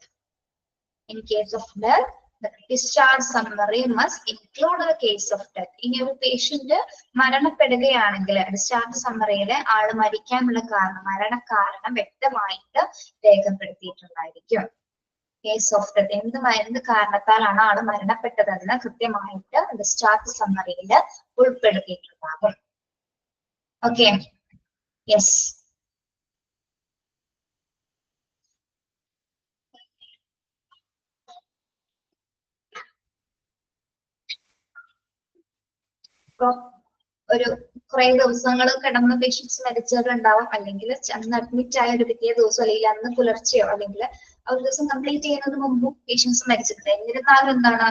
Speaker 1: In case of death, the discharge summary must include the case of death. ഇനി ഒരു patient മരണപ്പെടുകയാണെങ്കിൽ discharge സമ്മറിയിലെ ആള് മരിക്കാനുള്ള മരണകാരണം വ്യക്തമായിട്ട് രേഖപ്പെടുത്തിയിട്ടുണ്ടായിരിക്കും. Case of death, എന്ത് കാരണത്താലാണ് ആള് മരണപ്പെട്ടതെന്ന് കൃത്യമായിട്ട് ഡിസ്ചാർജ് സമ്മറിയിൽ ഉൾപ്പെടുത്തിയിട്ടുണ്ടാകും. Okay, yes. ഇപ്പൊ ഒരു കുറെ ദിവസങ്ങൾ കിടന്ന പേഷ്യൻസ് മരിച്ചവരുണ്ടാവും, അല്ലെങ്കിൽ അന്ന് അഡ്മിറ്റ് ആയ ഒരു പിറ്റേ ദിവസം അല്ലെങ്കിൽ അന്ന് പുലർച്ചെയോ അല്ലെങ്കിൽ ആ ഒരു ദിവസം കംപ്ലീറ്റ് ചെയ്യുന്നതിന് മുമ്പും പേഷ്യൻസ് മരിച്ചിട്ടുണ്ട്. എന്നിരുന്നാലും എന്താണ്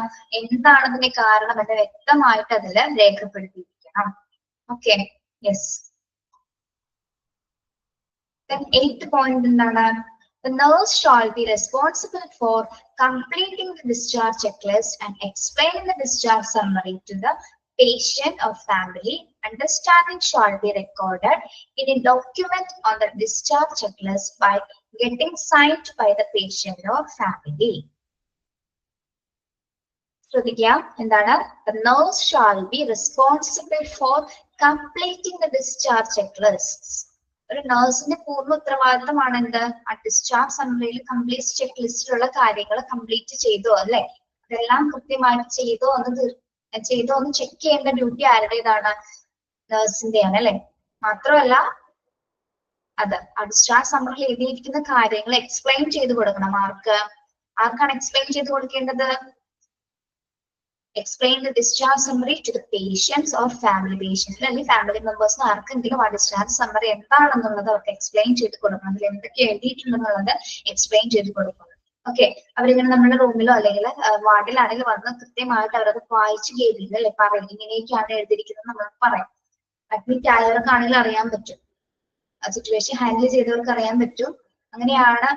Speaker 1: അതിന്റെ കാരണം എന്ന് വ്യക്തമായിട്ട് അതിൽ രേഖപ്പെടുത്തിയിരിക്കണം. Okay, yes. Then 8th point എന്താണ്? The nurse shall be responsible for completing the discharge checklist and explaining the discharge summary to the patient or family. Understanding shall be recorded in a document on the discharge checklist by getting signed by the patient or family. ശ്രദ്ധിക്കാം, എന്താണ്? The nurse shall be responsible for completing the discharge checklists. ഒരു നഴ്സിന്റെ പൂർണ്ണ ഉത്തരവാദിത്തമാണ് എന്ത്? ആ discharge സമ്മറിയിൽ complete check ലിസ്റ്റിലുള്ള കാര്യങ്ങൾ complete ചെയ്തോ അല്ലെ, അതെല്ലാം കൃത്യമായിട്ട് ചെയ്തോ എന്ന് ചെക്ക് ചെയ്യേണ്ട ഡ്യൂട്ടി ആരുടേതാണ്? നഴ്സിന്റെയാണ് അല്ലെ. മാത്രമല്ല അത് ആ ഡിസ്ചാർജ് സമ്മറിയിൽ എഴുതിയിരിക്കുന്ന കാര്യങ്ങൾ എക്സ്പ്ലെയിൻ ചെയ്ത് കൊടുക്കണം. ആർക്കാണ് എക്സ്പ്ലെയിൻ ചെയ്ത് കൊടുക്കേണ്ടത്? Explain the discharge summary to the patients or family patients. അല്ലെങ്കിൽ ഫാമിലി മെമ്പേഴ്സിന് ആർക്കെങ്കിലും ആ ഡിസ്ചാർജ് സമ്മറി എന്താണെന്നുള്ളത് അവർക്ക് എക്സ്പ്ലെയിൻ ചെയ്ത് കൊടുക്കണം. അതിൽ എന്തൊക്കെ എഴുതിയിട്ടുണ്ടെന്നുള്ളത് എക്സ്പ്ലെയിൻ ചെയ്ത് കൊടുക്കണം. ഓക്കെ, അവരിങ്ങനെ നമ്മുടെ റൂമിലോ അല്ലെങ്കിൽ വാർഡിലാണെങ്കിൽ വന്ന് കൃത്യമായിട്ട് അവരത് വായിച്ച് കേൾപ്പിക്കുക അല്ലെ, പറയും ഇങ്ങനെയൊക്കെയാണ് എഴുതിയിരിക്കുന്നത് നമ്മൾ പറയാം. അഡ്മിറ്റ് ആയവർക്കാണെങ്കിൽ അറിയാൻ പറ്റും, ആ സിറ്റുവേഷൻ ഹാൻഡിൽ ചെയ്തവർക്ക് അറിയാൻ പറ്റും. അങ്ങനെയാണ്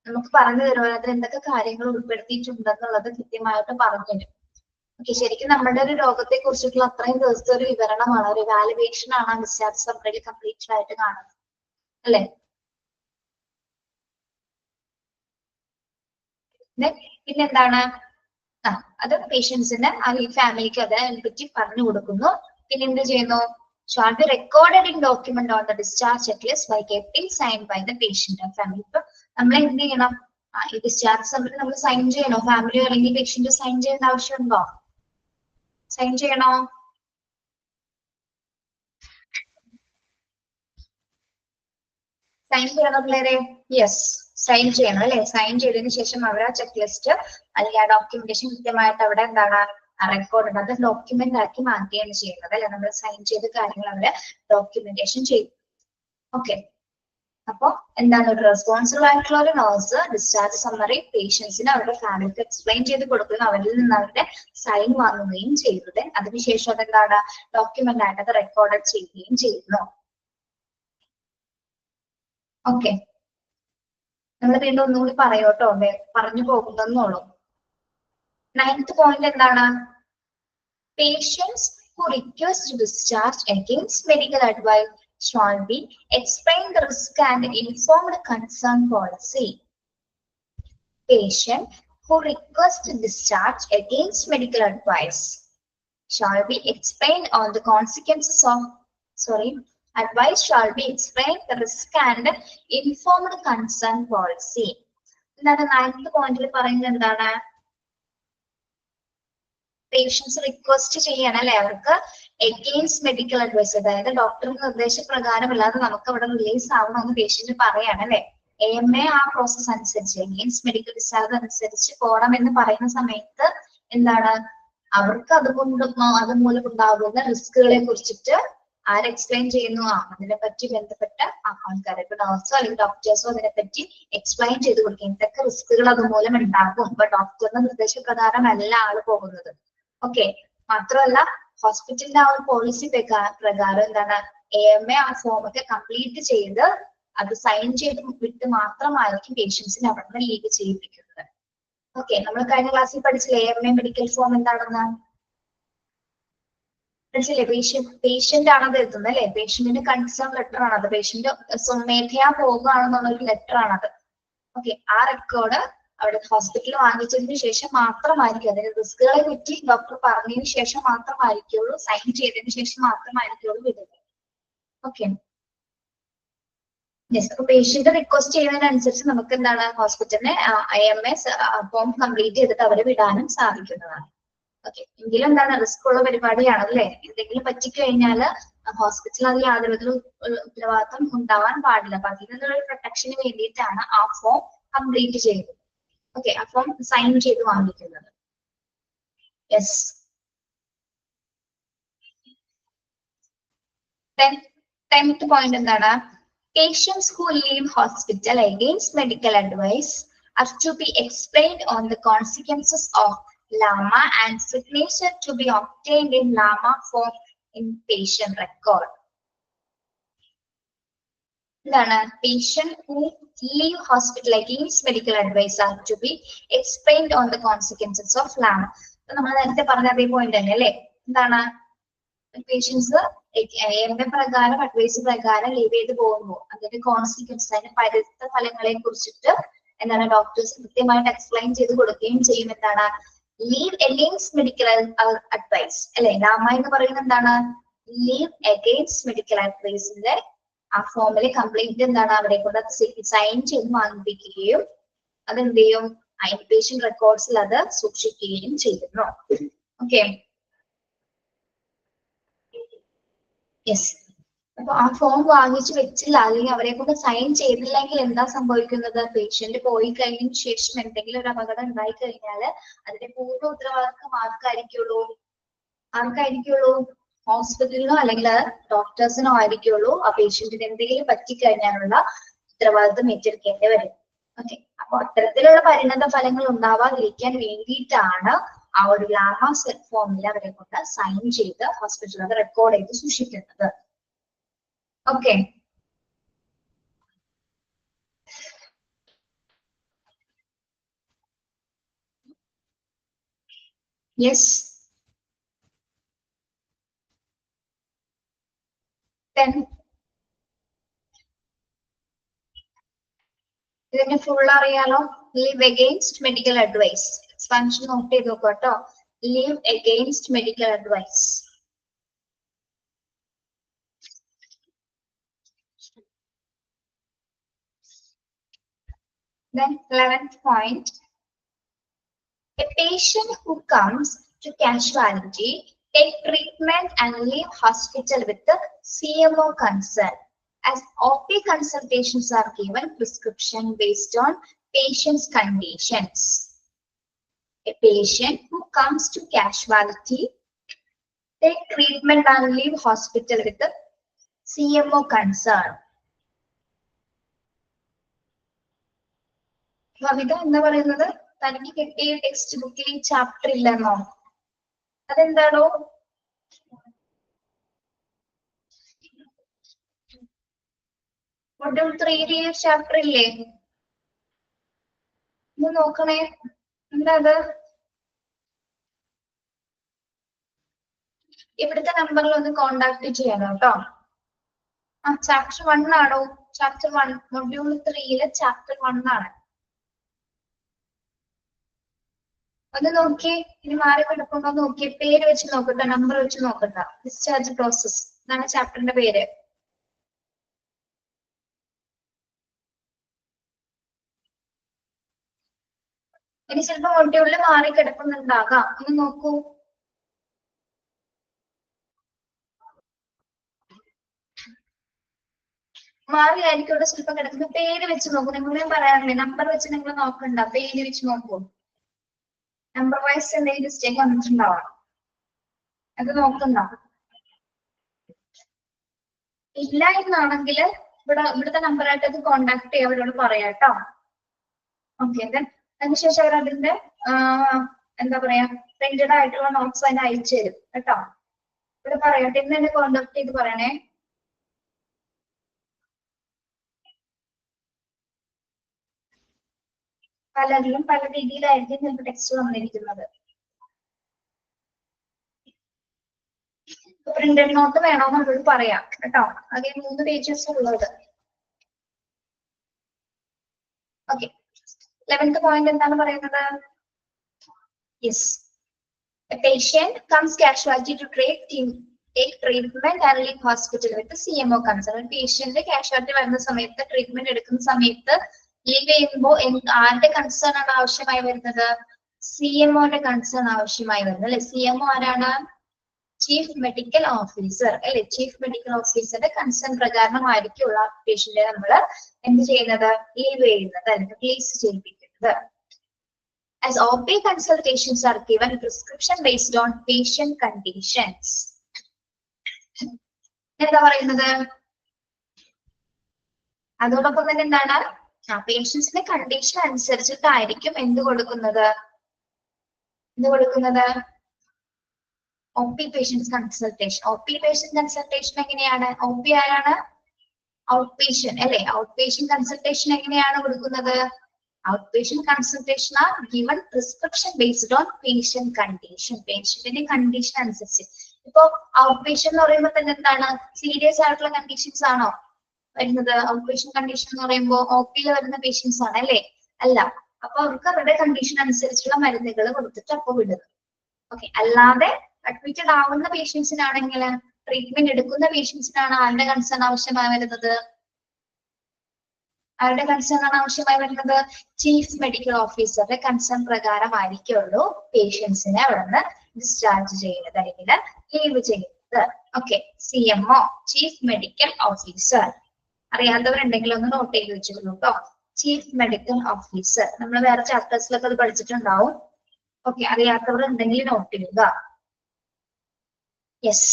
Speaker 1: നമുക്ക് പറഞ്ഞു തരുന്നത് അതിൽ എന്തൊക്കെ കാര്യങ്ങൾ ഉൾപ്പെടുത്തിയിട്ടുണ്ടെന്നുള്ളത് കൃത്യമായിട്ട് പറഞ്ഞു തരും. ഓക്കെ, ശരിക്കും നമ്മുടെ ഒരു രോഗത്തെ കുറിച്ചിട്ടുള്ള അത്രയും ദിവസത്തെ ഒരു വിവരണമാണ്, ഒരു വാലുവേഷൻ ആണ് ഡിസ്ചാർജ് സമ്മറിയിൽ കംപ്ലീറ്റ് ആയിട്ട് കാണുന്നത് അല്ലെ. പിന്നെന്താണ്? അത് പേഷ്യൻസിന് ഈ ഫാമിലിക്ക് അതിനെ പറ്റി പറഞ്ഞു കൊടുക്കുന്നു. പിന്നെ എന്ത് ചെയ്യുന്നു? shall be recorded in document on the discharge checklist by getting signed by the patient and family. ഇപ്പൊ നമ്മൾ എന്ത് ചെയ്യണം? ഈ ഡിസ്ചാർജ് സമ്മറി നമ്മൾ സൈൻ ചെയ്യണോ? ഫാമിലിയോ അല്ലെങ്കിൽ പേഷ്യന്റ് സൈൻ ചെയ്യേണ്ട ആവശ്യമുണ്ടോ? സൈൻ ചെയ്യണോ? സൈൻ ചെയ്യണോ പിള്ളേരെ? യെസ്, സൈൻ ചെയ്യണം അല്ലെ. സൈൻ ചെയ്തതിനു ശേഷം അവർ ആ ചെക്ക് ലിസ്റ്റ് അല്ലെങ്കിൽ ആ ഡോക്യുമെന്റേഷൻ കൃത്യമായിട്ട് അവിടെ എന്താണ് റെക്കോർഡ് ഉണ്ട്, അത് ഡോക്യുമെന്റ് ആക്കി മാറ്റുകയാണ് ചെയ്യുന്നത് അല്ലെ. നമ്മൾ സൈൻ ചെയ്ത കാര്യങ്ങൾ അവര് ഡോക്യുമെന്റേഷൻ ചെയ്യും. ഓക്കെ, അപ്പൊ എന്താണ്? ഒരു റെസ്പോൺസിബിൾ ആയിട്ടുള്ള ഒരു നഴ്സ് ഡിസ്ചാർജ് സമ്മറി പേഷ്യൻസിന് അവരുടെ ഫാമിലിക്ക് എക്സ്പ്ലെയിൻ ചെയ്ത് കൊടുക്കുകയും അവരിൽ നിന്ന് അവരുടെ സൈൻ വാങ്ങുകയും ചെയ്തത്. അതിനുശേഷം അതെന്താണ്? ഡോക്യുമെന്റ് ആയിട്ട് അത് റെക്കോർഡ് ചെയ്യുകയും ചെയ്യുന്നു. ഓക്കെ, നമ്മൾ വീണ്ടും ഒന്നുകൂടി പറയോട്ടോ, പറഞ്ഞു പോകുന്നുള്ളൂ. 9th point എന്താണ്? Patients who request discharge against medical advice shall be explain the risk and informed consent policy. Patient who request discharge against medical advice shall be explained on the consequences of advice shall be explained the risk and informed consent policy. എന്താണ് 9th പോയിന്റിൽ പറയുന്നത്? എന്താണ്? Patients request ചെയ്യണം അല്ലെ, അവർക്ക് against medical advice, അതായത് ഡോക്ടറുടെ നിർദ്ദേശപ്രകാരമല്ലാതെ നമുക്ക് അവിടെ റിലീസ് ആവണമെന്ന് പേഷ്യന്റ് പറയാണ് അല്ലെ. AMA ആ പ്രോസസ് അനുസരിച്ച് എഗെയിൻസ്റ്റ് മെഡിക്കൽ ഡിസ്ചാർജ് അനുസരിച്ച് പോകണം എന്ന് പറയുന്ന സമയത്ത് എന്താണ്? അവർക്ക് അതുമൂലം ഉണ്ടാകുന്ന റിസ്കുകളെ കുറിച്ചിട്ട് ആര് എക്സ്പ്ലെയിൻ ചെയ്യുന്നു? അതിനെപ്പറ്റി ബന്ധപ്പെട്ട ആൾക്കാരെ, ഇപ്പൊ നഴ്സോ അല്ലെങ്കിൽ ഡോക്ടേഴ്സോ അതിനെപ്പറ്റി എക്സ്പ്ലെയിൻ ചെയ്ത് കൊടുക്കും. എന്തൊക്കെ റിസ്കുകൾ അതുമൂലം ഉണ്ടാകും. ഇപ്പൊ ഡോക്ടറുടെ നിർദ്ദേശപ്രകാരം അല്ല ആള് പോകുന്നത്. ഓക്കെ, മാത്രമല്ല ഹോസ്പിറ്റലിന്റെ ആ ഒരു പോളിസി പ്രകാരം എന്താണ്? AMA ആ ഫോം ഒക്കെ കംപ്ലീറ്റ് ചെയ്ത് അത് സൈൻ ചെയ്ത് വിട്ട് മാത്രമായിരിക്കും പേഷ്യൻസിന് അവിടെ നിന്ന് ലീവ് ചെയ്യിപ്പിക്കുന്നത്. ഓക്കെ, നമ്മൾ കഴിഞ്ഞ ക്ലാസ്സിൽ പഠിച്ചില്ലേ AMA മെഡിക്കൽ ഫോം എന്താണെന്ന്? മനസ്സിലെ പേഷ്യന്റ് ആണത് എഴുതുന്നത് അല്ലെ. പേഷ്യന്റിന്റെ കൺസേൺ ലെറ്റർ ആണത്. പേഷ്യന്റ് സ്വമേധയാ പോകുകയാണെന്നുള്ള ഒരു ലെറ്റർ ആണത്. ഓക്കെ, ആ റെക്കോർഡ് അവിടെ ഹോസ്പിറ്റലിൽ വാങ്ങിച്ചതിന് ശേഷം മാത്രമായിരിക്കും, അതിന്റെ റിസ്കുകളെ പറ്റി ഡോക്ടർ പറഞ്ഞതിന് ശേഷം മാത്രമായിരിക്കുള്ളൂ, സൈൻ ചെയ്തതിന് ശേഷം മാത്രമായിരിക്കുള്ളൂ വിടുന്നത്. Okay, yes. അപ്പൊ പേഷ്യന്റ് റിക്വസ്റ്റ് ചെയ്യുന്നതിനനുസരിച്ച് നമുക്ക് എന്താണ്? ഹോസ്പിറ്റലിനെ AMA ഫോം കംപ്ലീറ്റ് ചെയ്തിട്ട് അവരെ വിടാനും സാധിക്കുന്നതാണ്. ഓക്കെ, എങ്കിലും എന്താണ്? റിസ്ക് ഉള്ള പരിപാടിയാണ് അല്ലെ. എന്തെങ്കിലും പറ്റിക്കഴിഞ്ഞാൽ ഹോസ്പിറ്റലിൽ അതിൽ യാതൊരു ഉത്തരവാദിത്വം ഉണ്ടാവാൻ പാടില്ല. അപ്പൊ അതിൽ നിന്നുള്ള പ്രൊട്ടക്ഷന് വേണ്ടിയിട്ടാണ് ആ ഫോം കംപ്ലീറ്റ് ചെയ്യുന്നത്. ഓക്കെ, ആ ഫോം സൈൻ ചെയ്ത് വാങ്ങിക്കുന്നത്. യെസ്. ടെൻത്ത് പോയിന്റ് എന്താണ്? Patients who leave hospital against medical advice are to be explained on the consequences of LAMA and signature to be obtained in LAMA form in patient record. എന്താണ്? Patient who leave hospital against medical advice are to be explained on the consequences of LAMA. നമ്മൾ നേരത്തെ പറഞ്ഞ അതേ point തന്നെ അല്ലേ? എന്താണ്? Patients പ്രകാരം advice പ്രകാരം ലീവ് ചെയ്ത് പോകുമ്പോൾ അതിന്റെ കോൺസിക്വൻസ്, അതിന്റെ പരിസ്ഥിതി ഫലങ്ങളെ കുറിച്ചിട്ട് എന്താണ് ഡോക്ടേഴ്സ് കൃത്യമായിട്ട് എക്സ്പ്ലെയിൻ ചെയ്ത് കൊടുക്കുകയും ചെയ്യും. എന്താണ്? ലീവ് അഗെയിൻസ്റ്റ് മെഡിക്കൽ അഡ്വൈസ് അല്ലെ? ലാമ എന്ന് പറയുന്നത് എന്താണ്? ലീവ് അഗെയിൻസ്റ്റ് മെഡിക്കൽ അഡ്വൈസിന്റെ ആ ഫോമില് കംപ്ലീറ്റ് എന്താണ് അവരെ കൊണ്ട് സൈൻ ചെയ്ത് വാങ്ങിപ്പിക്കുകയും അതെന്ത് ചെയ്യും? പേഷ്യന്റ് റെക്കോർഡ്സിൽ അത് സൂക്ഷിക്കുകയും ചെയ്യുന്നു. ഓക്കെ. യെസ്. അപ്പൊ ആ ഫോം വാങ്ങിച്ചു വെച്ചില്ല, അല്ലെങ്കിൽ അവരെ കൊണ്ട് സൈൻ ചെയ്തില്ലെങ്കിൽ എന്താ സംഭവിക്കുന്നത്? പേഷ്യന്റ് പോയി കഴിഞ്ഞതിന് ശേഷം എന്തെങ്കിലും ഒരു അപകടം ഉണ്ടായി കഴിഞ്ഞാൽ അതിന്റെ പൂർണ്ണ ഉത്തരവാദിത്വം ആർക്കായിരിക്കുള്ളൂ? ഹോസ്പിറ്റലിനോ അല്ലെങ്കിൽ ഡോക്ടേഴ്സിനോ ആയിരിക്കുള്ളൂ ആ പേഷ്യന്റിന് എന്തെങ്കിലും പറ്റിക്കഴിഞ്ഞാലുള്ള ഉത്തരവാദിത്വം ഏറ്റെടുക്കേണ്ടി വരും. ഓക്കെ, അപ്പൊ അത്തരത്തിലുള്ള പരിണത ഫലങ്ങൾ ഉണ്ടാവാതിരിക്കാൻ വേണ്ടിയിട്ടാണ് ആ ഒരു ലാമ സെറ്റ് ഫോമിൽ അവരെ കൊണ്ട് സൈൻ ചെയ്ത് ഹോസ്പിറ്റലിൽ അത് റെക്കോർഡ് ചെയ്ത് സൂക്ഷിക്കുന്നത്. ഓക്കെ. യെസ്. ഇതിന്റെ ഫുൾ അറിയാലോ? Leave against medical advice. Expansion note ചെയ്ത് നോക്കുക കേട്ടോ. Leave against medical advice. Then 11th point, a patient who comes to casualty take treatment and leave hospital with the CMO consent. As OP consultations are given prescription based on patient's conditions. A patient who comes to casualty take treatment and leave hospital with the CMO consent. കവിത എന്താ പറയുന്നത്? തനിക്ക് കിട്ടിയ text ബുക്കിൽ ഈ chapter ഇല്ലെന്നോ? അതെന്താണോ? Module 3 chapter ഇല്ലേ? ഒന്ന് നോക്കണേ. എന്താ അത്? ഇവിടുത്തെ നമ്പറിൽ ഒന്ന് കോണ്ടാക്ട് ചെയ്യണം കേട്ടോ. ആ ചാപ്റ്റർ 1 ആണോ? ചാപ്റ്റർ 1 മൊഡ്യൂൾ 3 ചാപ്റ്റർ 1 ആണ്. ഒന്ന് നോക്കിയേ, ഇനി മാറി കിടക്കുമ്പോ നോക്കിയേ, പേര് വെച്ച് നോക്കട്ടെ, നമ്പർ വെച്ച് നോക്കട്ടെ. ഡിസ്ചാർജ് പ്രോസസ് എന്നാണ് ചാപ്റ്ററിന്റെ പേര്. ഇനി ചിലപ്പോ മൊഡ്യൂളിൽ മാറി കിടക്കുന്നുണ്ടാകാം, ഒന്ന് നോക്കൂ. മാറിയായിരിക്കും ഇവിടെ ചിലപ്പോ കിടക്കുന്ന. പേര് വെച്ച് നോക്കൂ. നിങ്ങളെ പറയാറില്ലേ, നമ്പർ വെച്ച് നിങ്ങൾ നോക്കണ്ട, പേര് വെച്ച് നോക്കൂ. നമ്പർ വൈസ് എന്തെങ്കിലും മിസ്റ്റേക്ക് വന്നിട്ടുണ്ടാവാം, അത് നോക്കണ്ട. ഇല്ല എന്നാണെങ്കിൽ ഇവിടുത്തെ നമ്പറായിട്ട് അത് കോണ്ടാക്ട് ചെയ്യാൻ അവരോട് പറയാം കേട്ടോ. ഓക്കെ, അതിനുശേഷം അവർ അതിന്റെ എന്താ പറയാ പ്രിന്റഡ് ആയിട്ടുള്ള നോട്ട്സ് അതിന് അയച്ചു തരും കേട്ടോ. ഇവിടെ പറയട്ടെ, ഇന്ന് എന്നെ കോണ്ടാക്ട് ചെയ്ത് പറയണേ. പലരിലും പല രീതിയിലായിരിക്കും ചിലപ്പോൾ ടെക്സ്റ്റ് വന്നിരിക്കുന്നത്. പ്രിന്റഡ് നോട്ട് വേണോന്ന് അവരോട് പറയാം കേട്ടോ. അതിൽ 3 പേജസ് ഉള്ളത്. ഓക്കെ, 11th പോയിന്റ് എന്താണ് പറയുന്നത്? Yes, a patient comes casualty to take treatment and leave hospital with the CMO consent. Patient casualty വരുന്ന സമയത്ത്, ട്രീറ്റ്മെന്റ് എടുക്കുന്ന സമയത്ത് ലീവ് ചെയ്യുമ്പോൾ ആരുടെ കൺസേൺ ആണ് ആവശ്യമായി വരുന്നത്? CMOന്റെ കൺസേൺ ആവശ്യമായി വരുന്നത് അല്ലെ? CMO ആരാണ്? ചീഫ് മെഡിക്കൽ ഓഫീസർ അല്ലെ, ചീഫ് മെഡിക്കൽ ഓഫീസറുടെ കൺസേൺ പ്രകാരമായിരിക്കുള്ള പേഷ്യന്റിനെ നമ്മൾ എന്ത് ചെയ്യുന്നത്, ലീവ് ചെയ്യുന്നത് അല്ലെങ്കിൽ release ചെയ്യിപ്പിക്കുന്നത്. As OP consultations are given prescription based on patient conditions. എന്താ പറയുന്നത്, അതോടൊപ്പം തന്നെ എന്താണ്, പേഷ്യൻസിന്റെ കണ്ടീഷൻ അനുസരിച്ചിട്ടായിരിക്കും എന്ത് കൊടുക്കുന്നത്, OP patients consultation. OP patient consultation എങ്ങനെയാണ്, OP ആരാണ്, ഔട്ട് പേഷ്യന്റ് അല്ലെ. ഔട്ട് പേഷ്യന്റ് കൺസൾട്ടേഷൻ എങ്ങനെയാണ് കൊടുക്കുന്നത്, outpatient consultation are given prescription based on patient condition. പേഷ്യന്റിന്റെ കണ്ടീഷൻ അനുസരിച്ച്. ഇപ്പൊ ഔട്ട് പേഷ്യന്റ് എന്ന് പറയുമ്പോൾ തന്നെ എന്താണ്, സീരിയസ് ആയിട്ടുള്ള കണ്ടീഷൻസ് ആണോ വരുന്നത്? ഔട്ട് പേഷ്യന്റ് കണ്ടീഷൻ എന്ന് പറയുമ്പോൾ OP വരുന്ന പേഷ്യൻസ് ആണ് അല്ലെ, അല്ല. അപ്പൊ അവർക്ക് അവരുടെ കണ്ടീഷൻ അനുസരിച്ചുള്ള മരുന്നുകൾ കൊടുത്തിട്ട് അപ്പൊ വിടുന്നത്. ഓക്കെ, അല്ലാതെ അഡ്മിറ്റഡ് ആവുന്ന പേഷ്യൻസിനാണെങ്കിൽ, ട്രീറ്റ്മെന്റ് എടുക്കുന്ന പേഷ്യൻസിനാണ് ആരുടെ കൺസേൺ ആവശ്യമായി വരുന്നത്, ആരുടെ കൺസേൺ ആണ് ആവശ്യമായി വരുന്നത്, ചീഫ് മെഡിക്കൽ ഓഫീസറുടെ കൺസേൺ പ്രകാരമായിരിക്കുള്ളൂ പേഷ്യൻസിനെ അവിടെ നിന്ന് ഡിസ്ചാർജ് ചെയ്യുന്നത് അല്ലെങ്കിൽ ലീവ് ചെയ്യുന്നത്. Okay, CMO chief medical officer. അറിയാത്തവരുണ്ടെങ്കിൽ ഒന്ന് നോട്ട് ചെയ്ത് വെച്ചിരുന്നു കേട്ടോ. ചീഫ് മെഡിക്കൽ ഓഫീസർ നമ്മൾ വേറെ ചാപ്റ്റേഴ്സിലൊക്കെ അത് പഠിച്ചിട്ടുണ്ടാവും. ഓക്കെ, അറിയാത്തവർ ഉണ്ടെങ്കിൽ നോട്ട് ചെയ്യുക. Yes,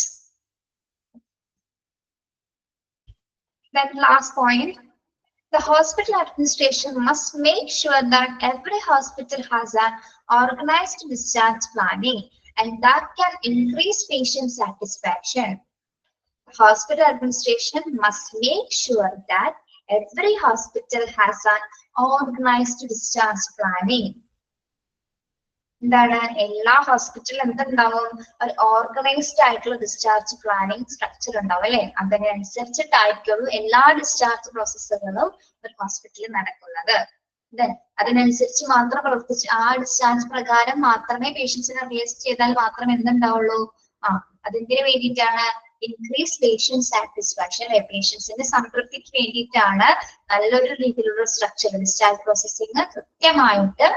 Speaker 1: last point. The hospital administration must make sure that every hospital has an organized discharge planning and that can increase patient satisfaction. The hospital administration must make sure that every hospital has an organized discharge planning. എന്താണ്, എല്ലാ ഹോസ്പിറ്റലിലും എന്തുണ്ടാവും, ഒരു organised ആയിട്ടുള്ള discharge planning structure ഉണ്ടാവും അല്ലെ. അതിനനുസരിച്ചിട്ടായിരിക്കുള്ളൂ എല്ലാ discharge പ്രോസസ്സുകളും ഒരു ഹോസ്പിറ്റലിൽ നടക്കുന്നത്. അതിനനുസരിച്ച് മാത്രം പ്രവർത്തിച്ച് ആ ഡിസ്ചാർജ് പ്രകാരം മാത്രമേ പേഷ്യൻസിനെ റിലീസ് ചെയ്താൽ മാത്രമേ എന്തുണ്ടാവുള്ളൂ, അതിന് വേണ്ടിയിട്ടാണ് ഇൻക്രീസ് പേഷ്യന്റ് സാറ്റിസ്ഫാക്ഷൻ അല്ലെ, പേഷ്യൻസിന്റെ സംതൃപ്തിക്ക് വേണ്ടിയിട്ടാണ് നല്ലൊരു രീതിയിലുള്ള സ്ട്രക്ചർ ഡിസ്ചാർജ് പ്രോസസ്സിങ് കൃത്യമായിട്ട്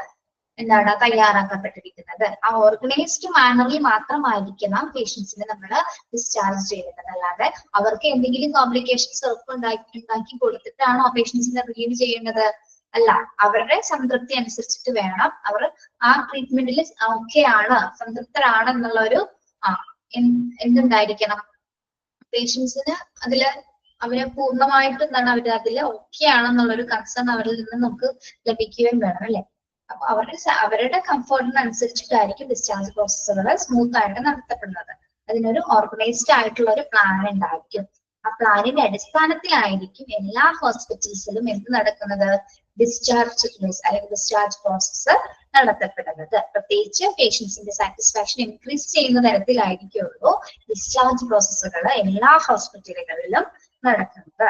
Speaker 1: എന്താണ് തയ്യാറാക്കപ്പെട്ടിരിക്കുന്നത്. ആ ഓർഗനൈസ്ഡ് മാനറിൽ മാത്രമായിരിക്കണം പേഷ്യൻസിനെ നമ്മൾ ഡിസ്ചാർജ് ചെയ്യുന്നത്. അല്ലാതെ അവർക്ക് എന്തെങ്കിലും കോംപ്ലിക്കേഷൻസ് ഉണ്ടാക്കി കൊടുത്തിട്ടാണോ പേഷ്യൻസിനെ റിലീവ് ചെയ്യേണ്ടത്? അല്ല, അവരുടെ സംതൃപ്തി അനുസരിച്ചിട്ട് വേണം അവർ ആ ട്രീറ്റ്മെന്റിൽ ഓക്കെ ആണ്, സംതൃപ്തരാണ് എന്നുള്ള ഒരു എന്തുണ്ടായിരിക്കണം, പേഷ്യൻസിന് അതില് അവരെ പൂർണ്ണമായിട്ട് എന്താണ് അവർ അതില് ഓക്കെ ആണെന്നുള്ളൊരു കൺസേൺ അവരിൽ നിന്ന് നമുക്ക് ലഭിക്കുകയും വേണം അല്ലെ. അപ്പൊ അവരുടെ കംഫർട്ടിനനുസരിച്ചിട്ടായിരിക്കും ഡിസ്ചാർജ് പ്രോസസ്സുകൾ സ്മൂത്ത് ആയിട്ട് നടത്തപ്പെടുന്നത്. അതിനൊരു ഓർഗനൈസ്ഡ് ആയിട്ടുള്ള ഒരു പ്ലാൻ ഉണ്ടായിരിക്കും. ആ പ്ലാനിന്റെ അടിസ്ഥാനത്തിലായിരിക്കും എല്ലാ ഹോസ്പിറ്റൽസിലും എന്ത് നടക്കുന്നത്, ഡിസ്ചാർജ് അല്ലെങ്കിൽ ഡിസ്ചാർജ് പ്രോസസ്സ് നടത്തപ്പെടുന്നത്. പ്രത്യേകിച്ച് പേഷ്യൻസിന്റെ സാറ്റിസ്ഫാക്ഷൻ ഇൻക്രീസ് ചെയ്യുന്ന തരത്തിലായിരിക്കുള്ളൂ ഡിസ്ചാർജ് പ്രോസസ്സുകൾ എല്ലാ ഹോസ്പിറ്റലുകളിലും നടക്കുന്നത്.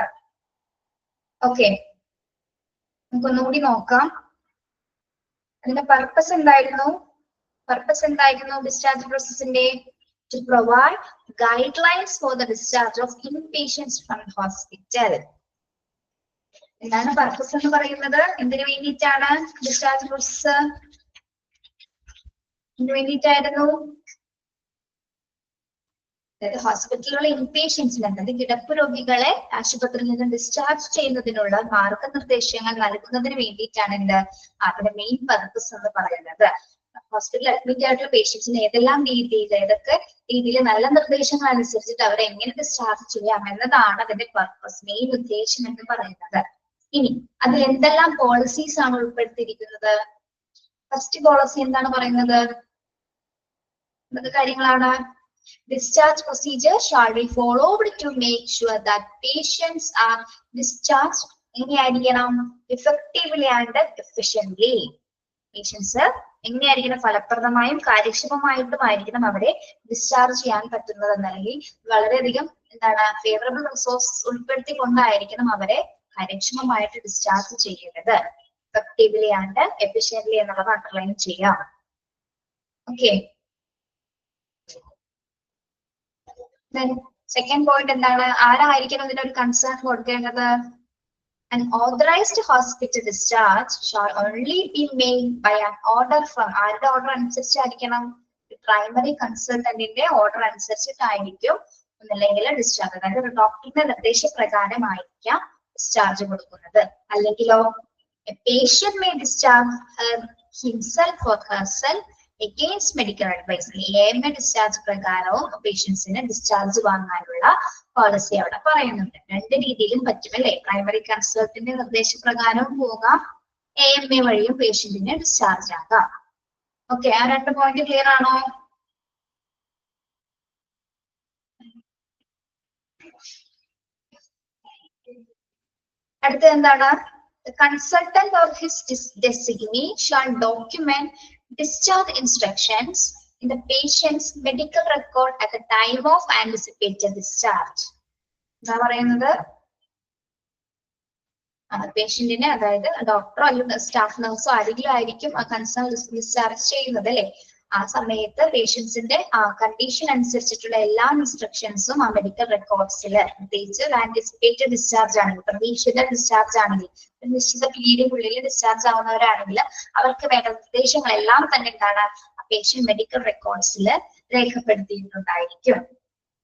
Speaker 1: ഓക്കെ, നമുക്കൊന്നുകൂടി നോക്കാം. അതിന്റെ പർപ്പസ് എന്തായിരുന്നു discharge പ്രോസസ്സിന്റെ? To provide guidelines for the discharge of inpatients from hospital. എന്താണ് പർപ്പസ് എന്ന് പറയുന്നത്? എന്തിനു വേണ്ടിയിട്ടാണ് ഡിസ്ചാർജ് പ്രോസസ്? എന്തിനു വേണ്ടിയിട്ടായിരുന്നു? അതായത് ഹോസ്പിറ്റലിലുള്ള ഇൻപേഷ്യൻസിന്, അതായത് കിടപ്പ് രോഗികളെ ആശുപത്രിയിൽ നിന്ന് ഡിസ്ചാർജ് ചെയ്യുന്നതിനുള്ള മാർഗനിർദ്ദേശങ്ങൾ നൽകുന്നതിന് വേണ്ടിയിട്ടാണ് അതിന്റെ മെയിൻ പർപ്പസ് എന്ന് പറയുന്നത്. ഹോസ്പിറ്റലിൽ അഡ്മിറ്റ് ആയിട്ടുള്ള പേഷ്യൻസിന് ഏതെല്ലാം രീതിയിൽ, ഏതൊക്കെ രീതിയിൽ നല്ല നിർദ്ദേശങ്ങൾ അനുസരിച്ചിട്ട് അവരെ എങ്ങനെ ഡിസ്ചാർജ് ചെയ്യാം എന്നതാണ് അതിന്റെ പർപ്പസ്, മെയിൻ ഉദ്ദേശം എന്ന് പറയുന്നത്. ഇനി അതിൽ എന്തെല്ലാം പോളിസീസ് ആണ് ഉൾപ്പെടുത്തിയിരിക്കുന്നത്? ഫസ്റ്റ് പോളിസി എന്താണ് പറയുന്നത്? എന്തൊക്കെ കാര്യങ്ങളാണ്? Discharge procedure shall be followed to make sure that patients are discharged എങ്ങനെയായിരിക്കണം? effectively and efficiently. പേഷ്യൻസ് എങ്ങനെയായിരിക്കണം? ഫലപ്രദമായും കാര്യക്ഷമമായിട്ടുമായിരിക്കണം അവരെ ഡിസ്ചാർജ് ചെയ്യാൻ പറ്റുന്നത് എന്നല്ലെങ്കിൽ വളരെയധികം എന്താണ് ഫേവറബിൾ റിസോഴ്സ് ഉൾപ്പെടുത്തിക്കൊണ്ടായിരിക്കണം അവരെ കാര്യക്ഷമമായിട്ട് ഡിസ്ചാർജ് ചെയ്യേണ്ടത്. effectively and efficiently എന്നുള്ളത് അണ്ടർലൈൻ ചെയ്യാം. ഓക്കെ, then second point എന്താണ്? ആരായിരിക്കണം ഇതിനൊരു കൺസേൺ കൊടുക്കേണ്ടത്? An authorized hospital discharge shall only be made by an order from, ആരുടെ ഓർഡർ അനുസരിച്ചായിരിക്കണം? പ്രൈമറി കൺസൾട്ടന്റിന്റെ ഓർഡർ അനുസരിച്ചിട്ടായിരിക്കും ഒന്നല്ലെങ്കിൽ ഡിസ്ചാർജ്, അതായത് ഡോക്ടറുടെ നിർദ്ദേശപ്രകാരമായിരിക്കാം ഡിസ്ചാർജ് കൊടുക്കുന്നത്. അല്ലെങ്കിലോ patient may discharge himself or herself against medical advice. AMA discharge പ്രകാരവും പേഷ്യൻസിന് ഡിസ്ചാർജ് വാങ്ങാനുള്ള പോളിസി അവിടെ പറയുന്നുണ്ട്. രണ്ട് രീതിയിലും പറ്റും അല്ലെ? പ്രൈമറി കൺസൾട്ടന്റിന്റെ നിർദ്ദേശപ്രകാരവും പോകാം, AMA വഴിയും പേഷ്യന്റിനെ ഡിസ്ചാർജ് ആകാം. ഓക്കെ, ആ രണ്ട് പോയിന്റ് ക്ലിയർ ആണോ? അടുത്ത എന്താണ്? The consultant or his designee shall document discharge instructions in the patient's medical record at the time of anticipated discharge. എന്താ പറയുന്നത്? പേഷ്യന്റിനെ, അതായത് ഡോക്ടറോ അല്ലെങ്കിൽ സ്റ്റാഫ് നഴ്സോ ആരെങ്കിലും ആയിരിക്കും ആ കൺസേൺ ഡിസ്ചാർജ് ചെയ്യുന്നത് അല്ലെ. ആ സമയത്ത് പേഷ്യൻസിന്റെ കണ്ടീഷൻ അനുസരിച്ചിട്ടുള്ള എല്ലാ ഇൻസ്ട്രക്ഷൻസും ആ മെഡിക്കൽ റെക്കോർഡ്സിൽ, പ്രത്യേകിച്ച് ആന്റിസിപ്പേറ്റഡ് ഡിസ്ചാർജ് ആണെങ്കിൽ, പ്രതീക്ഷിത ഡിസ്ചാർജ് ആണെങ്കിൽ, ഒരു നിശ്ചിത പീരീഡിനുള്ളിൽ ഡിസ്ചാർജ് ആവുന്നവരാണെങ്കിൽ അവർക്ക് വേണ്ട നിർദ്ദേശങ്ങളെല്ലാം തന്നെ എന്താണ് പേഷ്യന്റ് മെഡിക്കൽ റെക്കോർഡ്സിൽ രേഖപ്പെടുത്തിയിട്ടുണ്ടായിരിക്കും.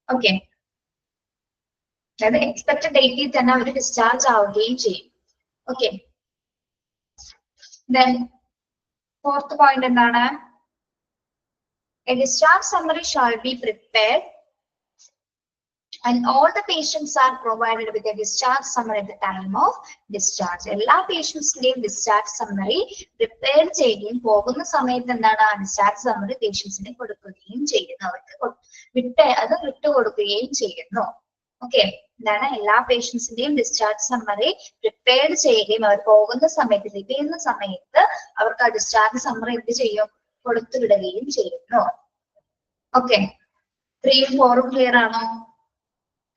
Speaker 1: ഓക്കെ, അതായത് എക്സ്പെക്ടഡ് ഡേറ്റിൽ തന്നെ അവർ ഡിസ്ചാർജ് ആവുകയും ചെയ്യും. ഓക്കെ, ദെൻ ഫോർത്ത് പോയിന്റ് എന്താണ്? A discharge summary shall be prepared and all the patients are provided with a discharge summary at the time of discharge. എല്ലാ പേഷ്യൻസിന്റെയും ഡിസ്ചാർജ് സമ്മറി പ്രിപ്പയർ ചെയ്യുകയും പോകുന്ന സമയത്ത് എന്താണ് ഡിസ്ചാർജ് സമ്മറി പേഷ്യൻസിന് കൊടുക്കുകയും ചെയ്യുന്നു, അവർക്ക് അത് വിട്ടുകൊടുക്കുകയും ചെയ്യുന്നു. ഓക്കെ, എന്താണ് എല്ലാ പേഷ്യൻസിന്റെയും ഡിസ്ചാർജ് സമ്മറി പ്രിപ്പയർ ചെയ്യുകയും അവർ പോകുന്ന സമയത്ത്, ലീവ് ചെയ്യുന്ന സമയത്ത് അവർക്ക് ആ ഡിസ്ചാർജ് സമ്മറി എന്ത് ചെയ്യും? കൊടുത്തുവിടുകയും ചെയ്യുന്നു. ഓക്കെ, 3ഉം 4ഉം ക്ലിയർ ആണോ?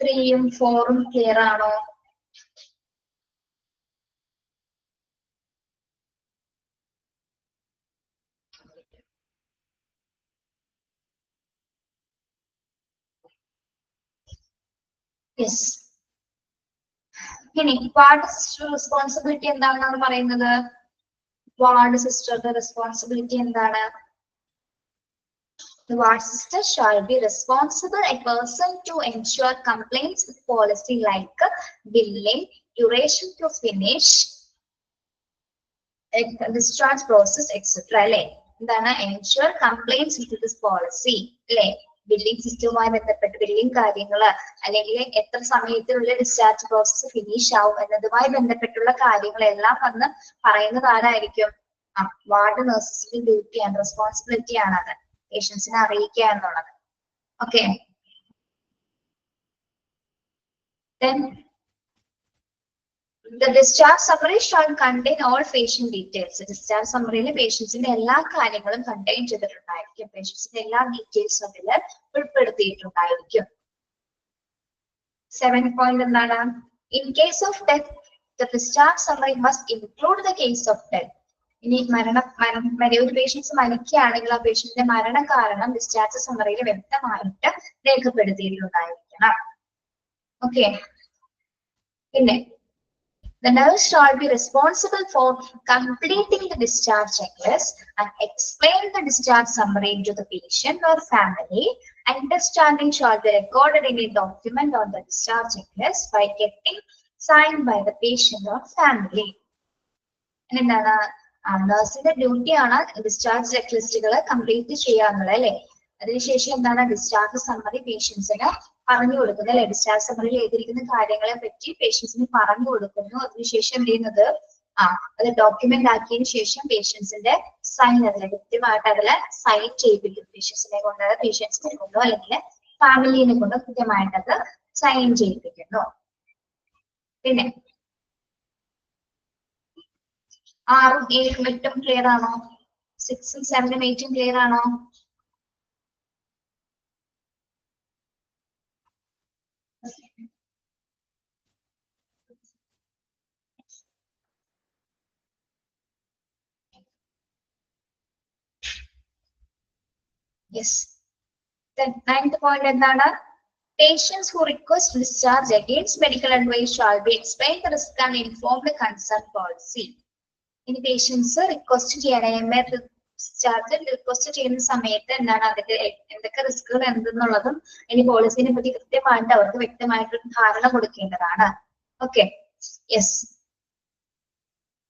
Speaker 1: 3ഉം 4ഉം ക്ലിയർ ആണോ? യെസ്. ഇനി വാർഡ് സിസ്റ്റർ റെസ്പോൺസിബിലിറ്റി എന്താണെന്നാണ് പറയുന്നത്? വാർഡ് സിസ്റ്ററുടെ റെസ്പോൺസിബിലിറ്റി എന്താണ്? The ward sister shall be responsible a person to ensure complaints with policy like billing, duration to finish, discharge process, etc. അല്ലെ? എന്താണ്? ensure complaints with this policy അല്ലെ? Billing സിസ്റ്റവുമായി ബന്ധപ്പെട്ട് billing കാര്യങ്ങള്, അല്ലെങ്കിൽ എത്ര സമയത്തിനുള്ള ഡിസ്ചാർജ് പ്രോസസ് ഫിനിഷ് ആവും എന്നതുമായി ബന്ധപ്പെട്ടുള്ള കാര്യങ്ങളെല്ലാം വന്ന് പറയുന്നത് ആരായിരിക്കും? വാർഡ് നഴ്സിന്റെ ഡ്യൂട്ടി ആൻഡ് റെസ്പോൺസിബിലിറ്റി ആണത്, പേഷ്യൻസിനെ അറിയിക്കുക എന്നുള്ളത്. Okay, then the discharge summary shall contain all patient details. Discharge സമ്മറിയിൽ പേഷ്യൻസിന്റെ എല്ലാ കാര്യങ്ങളും കണ്ടെയ്ൻ ചെയ്തിട്ടുണ്ടായിരിക്കും, പേഷ്യൻസിന്റെ എല്ലാ ഡീറ്റെയിൽസും അതിൽ ഉൾപ്പെടുത്തിയിട്ടുണ്ടായിരിക്കും. 7th പോയിന്റ് എന്താണ്? In case of death, the discharge summary must include the case of death. ഇനി ഒരു പേഷ്യൻസ് മരിക്കുകയാണെങ്കിൽ ആ പേഷ്യന്റിന്റെ മരണകാരണം ഡിസ്ചാർജ് സമ്മറിയിൽ വ്യക്തമായിട്ട് രേഖപ്പെടുത്തിയിട്ടുണ്ടായിരിക്കണം. ഓക്കെ, പിന്നെ the nurse shall be responsible for completing the discharge checklist and explain the discharge summary to the patient or family. Understanding shall be recorded in a document on the discharge checklist by getting signed by the patient or family. എന്താണ്? നഴ്സിന്റെ ഡ്യൂട്ടിയാണ് discharge check ലിസ്റ്റുകൾ complete ചെയ്യാന്നുള്ളത് അല്ലെ. അതിനുശേഷം എന്താണ് discharge summary പേഷ്യൻസിന് പറഞ്ഞു കൊടുക്കുന്നത് അല്ലെ. ഡിസ്ചാർജ് സമ്മറിയിൽ എഴുതിയിരിക്കുന്ന കാര്യങ്ങളെ പറ്റി പേഷ്യൻസിന് പറഞ്ഞു കൊടുക്കുന്നു. അതിനുശേഷം എന്ത് ചെയ്യുന്നത് അത് ഡോക്യുമെന്റ് ആക്കിയതിനു ശേഷം പേഷ്യൻസിന്റെ സൈൻ അതിൽ കൃത്യമായിട്ട് അതിൽ സൈൻ ചെയ്യിപ്പിക്കും. പേഷ്യൻസിനെ കൊണ്ടോ അല്ലെങ്കിൽ ഫാമിലിനെ കൊണ്ടോ കൃത്യമായിട്ട് അത് സൈൻ ചെയ്യിപ്പിക്കുന്നു. പിന്നെ 6ഉം 7ഉം 8ഉം ക്ലിയർ ആണോ? 6ഉം 7ഉം 8ഉം ക്ലിയർ ആണോ? യെസ്. 9th പോയിന്റ് എന്താണ്? Patients who request discharge against medical advice shall be explained the risk and inform the consent policy. ഇനി പേഷ്യൻസ് റിക്വസ്റ്റ് ചെയ്യണം, ഡിസ്ചാർജ് റിക്വസ്റ്റ് ചെയ്യുന്ന സമയത്ത് എന്താണ് അതിന്റെ എന്തൊക്കെ റിസ്കുകൾ എന്തെന്നുള്ളതും ഇനി പോളിസിനെ പറ്റി കൃത്യമായിട്ട് അവർക്ക് വ്യക്തമായിട്ടൊരു ധാരണ കൊടുക്കേണ്ടതാണ്. Okay, yes.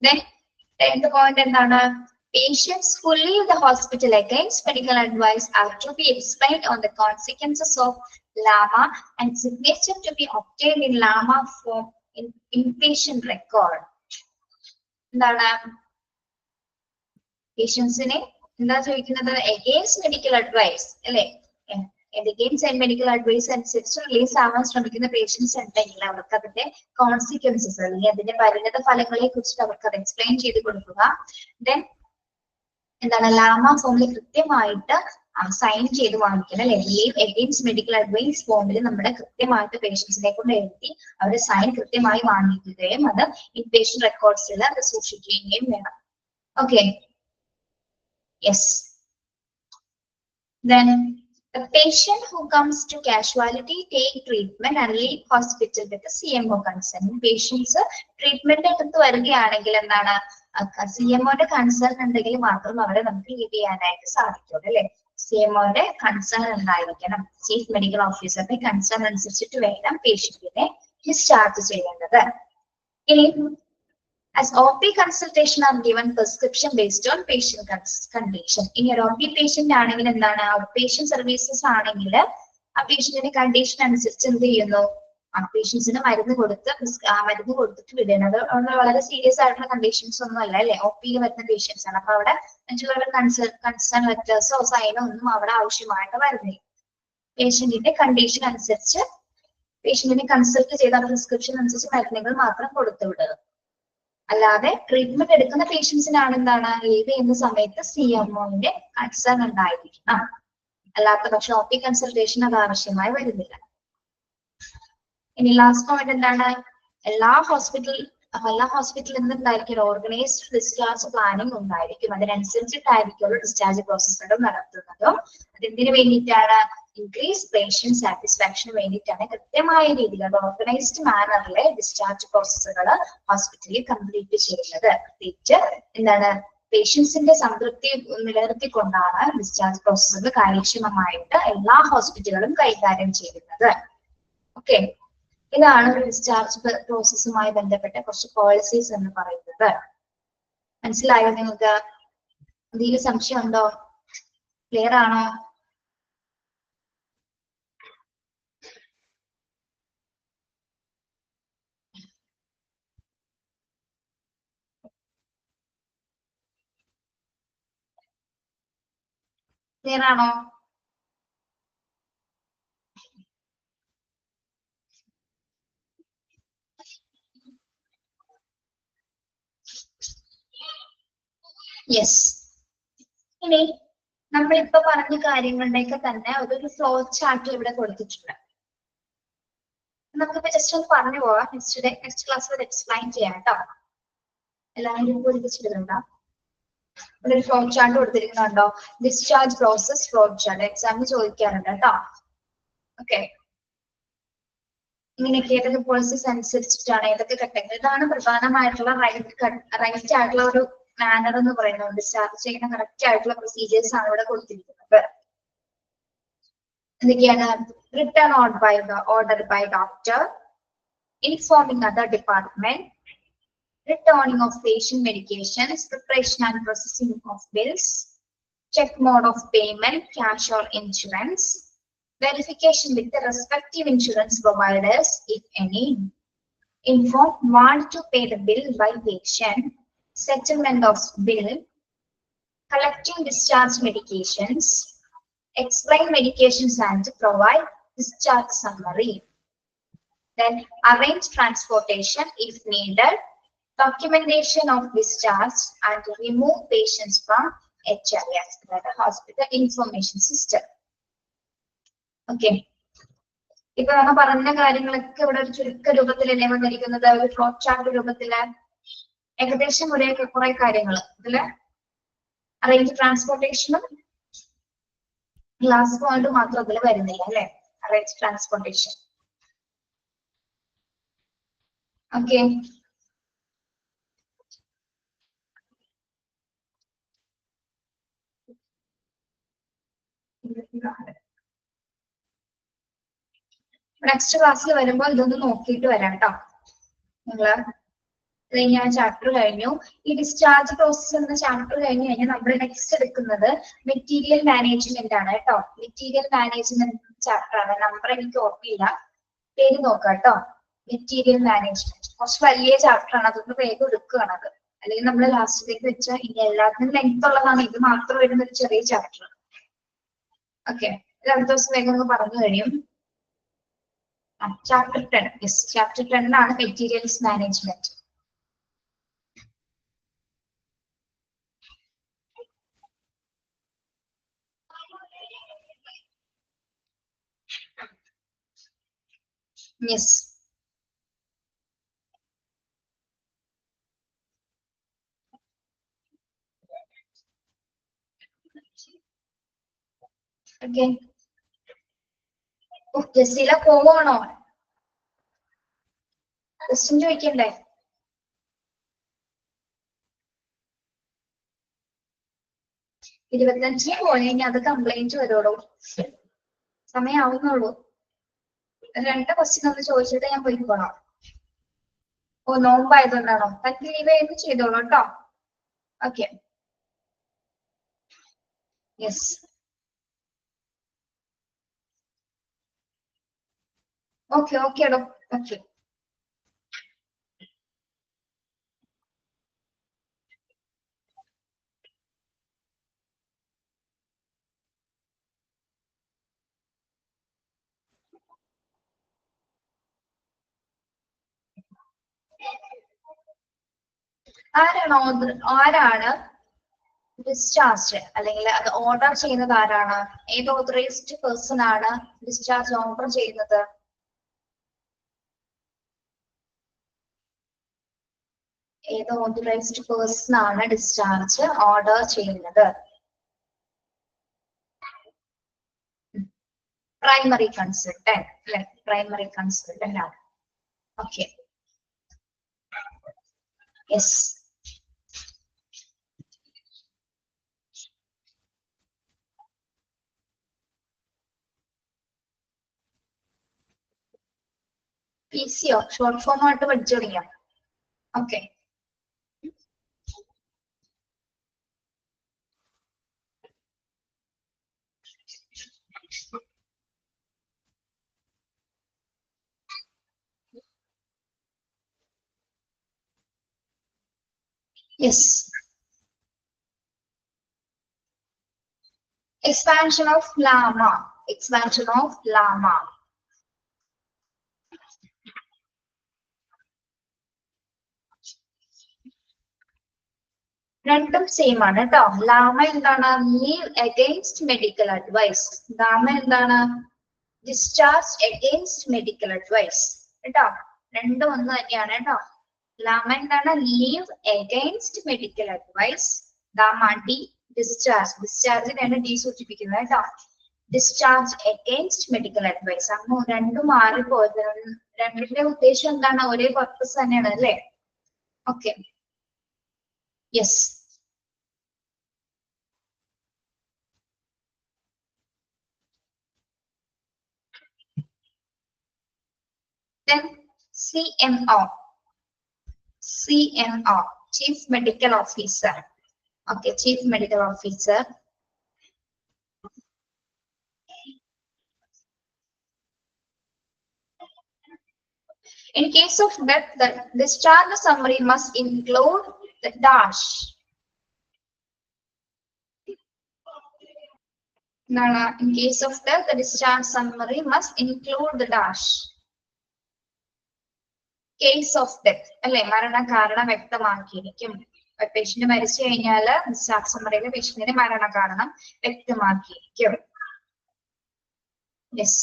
Speaker 1: Then the point എന്താണ്? Patients who leave the hospital against medical advice are to be explained on the consequences of LAMA and signature to be obtained in LAMA form in inpatient record. എന്താണ് പേഷ്യൻസിനെ എന്താ ചോദിക്കുന്നത്? Against medical advice അല്ലെ? Against medical advice അനുസരിച്ച് release ആവാൻ ശ്രമിക്കുന്ന patients ഉണ്ടെങ്കിൽ അവർക്ക് അതിന്റെ കോൺസിക്വൻസസ് അല്ലെങ്കിൽ അതിന്റെ പരിണിത ഫലങ്ങളെ കുറിച്ചിട്ട് അവർക്ക് അത് എക്സ്പ്ലെയിൻ ചെയ്ത് കൊടുക്കുക. ദെൻ എന്താണ് ലാമ ഫോമിൽ കൃത്യമായിട്ട് സൈൻ ചെയ്ത് വാങ്ങിക്കണം അല്ലെ? ലീവ് എഗെയിൻസ്റ്റ് മെഡിക്കൽ അഡ്വൈസ് ഫോമിൽ നമ്മുടെ കൃത്യമായിട്ട് പേഷ്യൻസിനെ കൊണ്ട് എഴുതി അവരുടെ സൈൻ കൃത്യമായി വാങ്ങിക്കുകയും അത് ഇൻപേഷ്യന്റ് റെക്കോർഡ്സിൽ അത് സൂക്ഷിക്കുകയും വേണം. Okay, yes. Then the patient who comes to casualty take treatment and leave hospital with the CMO consent. Patients treatment എടുത്ത് വരികയാണെങ്കിൽ എന്താണ് CMOയുടെ കൺസേൺ ഉണ്ടെങ്കിൽ മാത്രം അവരെ നമുക്ക് ലീവ് ചെയ്യാനായിട്ട് സാധിക്കുള്ളൂ അല്ലെ? CMOയുടെ കൺസേൺ ഉണ്ടായിരിക്കണം. ചീഫ് മെഡിക്കൽ ഓഫീസറുടെ കൺസേൺ അനുസരിച്ചിട്ട് വേണം പേഷ്യന്റിനെ ഡിസ്ചാർജ് ചെയ്യേണ്ടത്. ഇനി as OP consultation are given prescription based on patient condition. In your OP patient ആണെങ്കിൽ എന്താണ് ഔട്ട്പേഷ്യന്റ് സർവീസസ് ആണെങ്കിൽ ആ പേഷ്യന്റിന്റെ കണ്ടീഷൻ അനുസരിച്ച് എന്ത് ചെയ്യുന്നു? ആ പേഷ്യൻസിന് മരുന്ന് കൊടുത്തിട്ട് വിടുന്നത് വളരെ സീരിയസ് ആയിട്ടുള്ള കണ്ടീഷൻസ് ഒന്നും അല്ല അല്ലെ? OP വരുന്ന പേഷ്യൻസ് ആണ്. അപ്പൊ അവിടെ മറ്റുള്ള കൺസേൺ ലെറ്റേഴ്സോ സൈനോ ഒന്നും അവിടെ ആവശ്യമായിട്ട് വരുന്നില്ല. പേഷ്യന്റിന്റെ കണ്ടീഷൻ അനുസരിച്ച് പേഷ്യന്റിനെ കൺസൾട്ട് ചെയ്ത പ്രിസ്ക്രിപ്ഷൻ അനുസരിച്ച് മരുന്നുകൾ മാത്രം കൊടുത്തു വിടുക. അല്ലാതെ ട്രീറ്റ്മെന്റ് എടുക്കുന്ന പേഷ്യൻസിനാണ് എന്താണ് ലീവ് ചെയ്യുന്ന സമയത്ത് CMOന്റെ കൺസേൺ ഉണ്ടായിരിക്കണം. അല്ലാത്ത പക്ഷെ OP കൺസൾട്ടേഷൻ അത് ആവശ്യമായി വരുന്നില്ല. ഇനി ലാസ്റ്റ് പോയിന്റ് എന്താണ്? എല്ലാ ഹോസ്പിറ്റലിൽ നിന്നുണ്ടായിരിക്കും ഓർഗനൈസ്ഡ് ഡിസ്ചാർജ് പ്ലാനിങ് ഉണ്ടായിരിക്കും. അതിനനുസരിച്ചിട്ടായിരിക്കും ഡിസ്ചാർജ് പ്രോസസ്സുകൾ നടത്തുന്നതും. അതെന്തിനു വേണ്ടിയിട്ടാണ്? ഇൻക്രീസ് പേഷ്യന്റ് സാറ്റിസ്ഫാക്ഷന് വേണ്ടിയിട്ടാണ് കൃത്യമായ രീതിയിൽ ഓർഗനൈസ്ഡ് മാനറിലെ ഡിസ്ചാർജ് പ്രോസസ്സുകൾ ഹോസ്പിറ്റലിൽ കംപ്ലീറ്റ് ചെയ്യുന്നത്. പ്രത്യേകിച്ച് എന്താണ് പേഷ്യൻസിന്റെ സംതൃപ്തി നിലനിർത്തിക്കൊണ്ടാണ് ഡിസ്ചാർജ് പ്രോസസ്സുകൾ കാര്യക്ഷമമായിട്ട് എല്ലാ ഹോസ്പിറ്റലുകളും കൈകാര്യം ചെയ്യുന്നത്. ഓക്കെ, ഇതാണ് ഒരു ഡിസ്ചാർജ് പ്രോസസ്സുമായി ബന്ധപ്പെട്ട കുറച്ച് പോളിസീസ് എന്ന് പറയുന്നത്. മനസ്സിലായോ നിങ്ങൾക്ക്? എന്തെങ്കിലും സംശയം ഉണ്ടോ? ക്ലിയർ ആണോ? ക്ലിയർ ആണോ? യെസ്. ഇനി നമ്മളിപ്പോ പറഞ്ഞ കാര്യങ്ങളുടെയൊക്കെ തന്നെ ഒരു ഫ്ലോ ചാർട്ട് ഇവിടെ കൊടുത്തിട്ടുണ്ട്. നമുക്കിപ്പോ ജസ്റ്റ് ഒന്ന് പറഞ്ഞു പോവാം. നെക്സ്റ്റ് ക്ലാസ്സിൽ എക്സ്പ്ലെയിൻ ചെയ്യാം കേട്ടോ. എല്ലാവരും പൂരിപ്പിച്ചിട്ടുണ്ടോ? ഇവിടെ ഒരു ഫ്ലോ ചാർട്ട് കൊടുത്തിരിക്കുന്നുണ്ടോ? ഡിസ്ചാർജ് പ്രോസസ് ഫ്ലോ ചാർട്ട് എക്സാമിന് ചോദിക്കാറുണ്ട് കേട്ടോ. ഓക്കെ, ഇങ്ങനെയൊക്കെ ഏതൊക്കെ പോളിസീസ് അനുസരിച്ചിട്ടാണ് ഏതൊക്കെ ഘട്ടങ്ങൾ. ഇതാണ് പ്രധാനമായിട്ടുള്ള റൈറ്റ് ആയിട്ടുള്ള ഒരു മാനർ എന്ന് പറയുന്നത്. ഡിസ്ചാർജ് ചെയ്യുന്ന കറക്റ്റ് ആയിട്ടുള്ള പ്രൊസീജിയേഴ്സ് ആണ് ഇവിടെ കൊടുത്തിരിക്കുന്നത്. എന്തൊക്കെയാണ്? Return order by doctor, informing other department, returning of patient medications, preparation and processing of bills, check mode of payment, cash or insurance, verification with the respective insurance providers, if any, inform want to pay the bill by patient, settlement of bill, collecting discharge medications, explain medications and provide discharge summary. Then arrange transportation if needed, documentation of discharge and remove patients from HIS, the Hospital Information System. Okay. ഇപ്പൊ നമ്മൾ പറഞ്ഞ കാര്യങ്ങളൊക്കെ ഇവിടെ ഒരു ചുരുക്ക രൂപത്തിലല്ലേ വന്നിരിക്കുന്നത്, ഒരു flow chart രൂപത്തില് ഏകദേശം കുറെ കാര്യങ്ങൾ ഇതില് അറേഞ്ച് ട്രാൻസ്പോർട്ടേഷനും ഗ്ലാസ് പോയിന്റ് മാത്രം അതിൽ വരുന്നില്ല അല്ലെ? Arrange transportation. ഓക്കെ, നെക്സ്റ്റ് ക്ലാസ്സിൽ വരുമ്പോൾ ഇതൊന്ന് നോക്കിയിട്ട് വരാം കേട്ടോ. നിങ്ങള് ഞാൻ ചാപ്റ്റർ കഴിഞ്ഞു. ഈ ഡിസ്ചാർജ് പ്രോസസ് എന്ന ചാപ്റ്റർ കഴിഞ്ഞ് കഴിഞ്ഞാൽ നമ്മൾ നെക്സ്റ്റ് എടുക്കുന്നത് മെറ്റീരിയൽ മാനേജ്മെന്റ് ആണ് കേട്ടോ. മെറ്റീരിയൽ മാനേജ്മെന്റ് ചാപ്റ്റർ ആണ്. നമ്പർ എനിക്ക് ഓർമ്മയില്ല, പേര് നോക്കാം കേട്ടോ. മെറ്റീരിയൽ മാനേജ്മെന്റ് കുറച്ച് വലിയ ചാപ്റ്റർ ആണ്, അതൊന്ന് വേഗം എടുക്കുകയാണ് അത്. അല്ലെങ്കിൽ നമ്മൾ ലാസ്റ്റിലേക്ക് വെച്ചാൽ ഇനി എല്ലാത്തിനും ലെങ്ത് ഉള്ളതാണ്, ഇത് മാത്രം വരുന്ന ഒരു ചെറിയ ചാപ്റ്റർ. ഓക്കെ, അടുത്ത ദിവസം വേഗം ഒന്ന് പറഞ്ഞു കഴിയും. ചാപ്റ്റർ 10, യെസ്, ചാപ്റ്റർ 10 ആണ് materials management. Yes, okay. Jaseela പോവാണോ? ക്വസ്റ്റ്യൻ ചോദിക്കണ്ടേ? 25 പോലെ ഇനി അത് കംപ്ലൈന്റ് വരുള്ളൂ. സമയാവുന്നുള്ളൂ. 2 ക്വസ്റ്റ്യൻ ഒന്ന് ചോദിച്ചിട്ട് ഞാൻ പോയിക്കോളാം. ഓ, നോമ്പായതുകൊണ്ടാണോ? തനിക്ക് ലീവ് ആയിരുന്നു ചെയ്തോളൂ കേട്ടോ. Okay, yes. ഓക്കെ ഓക്കെ എടോ, ഓക്കെ. ആരാണ് ഡിസ്ചാർജ് അല്ലെങ്കിൽ അത് ഓർഡർ ചെയ്യുന്നത്? ആരാണ്? ഏത് ഓതറൈസ്ഡ് പേഴ്സൺ ആണ് ഡിസ്ചാർജ് ഓർഡർ ചെയ്യുന്നത്? ഏത് ഓതറൈസ്ഡ് പേഴ്സൺ ആണ് ഡിസ്ചാർജ് ഓർഡർ ചെയ്യുന്നത്? പ്രൈമറി കൺസൾട്ടന്റ് അല്ലെ? പ്രൈമറി കൺസൾട്ടന്റ് ആണ്. Okay, yes. PCO short form ആയിട്ട് പഠിച്ചു തുടങ്ങിയോ? Okay, yes. Expansion of llama. Expansion of llama. രണ്ടും സെയിം ആണ് കേട്ടോ. ലാമ എന്താണ്? Leave against medical advice. LAMA എന്താണ്? ഡിസ്ചാർജ് അഗെയിൻസ്റ്റ് മെഡിക്കൽ അഡ്വൈസ് കേട്ടോ. രണ്ടും ഒന്ന് തന്നെയാണ് കേട്ടോ. ലാമ എന്താണ്? Leave against medical advice. LAMA D, discharge. ഡിസ്ചാർജിനാണ് ഡി സൂചിപ്പിക്കുന്നത് കേട്ടോ. Discharge against medical advice. അങ്ങ് രണ്ടും മാറിപ്പോയത്. രണ്ടിന്റെ ഉദ്ദേശം എന്താണ്? ഒരേ പർപ്പസ് തന്നെയാണ് അല്ലേ? Okay, yes. Then CMO. CMO, Chief Medical Officer. Okay, Chief Medical Officer. In case of death, the discharge summary must include the dash. No, in case of death, the discharge summary must include the dash. Case of death, അല്ലെ? മരണകാരണം വ്യക്തമാക്കിയിരിക്കും. Patient മരിച്ചു കഴിഞ്ഞാൽ discharge സമ്മറിയിലെ പേഷ്യന്റിന്റെ മരണകാരണം വ്യക്തമാക്കിയിരിക്കും. Yes.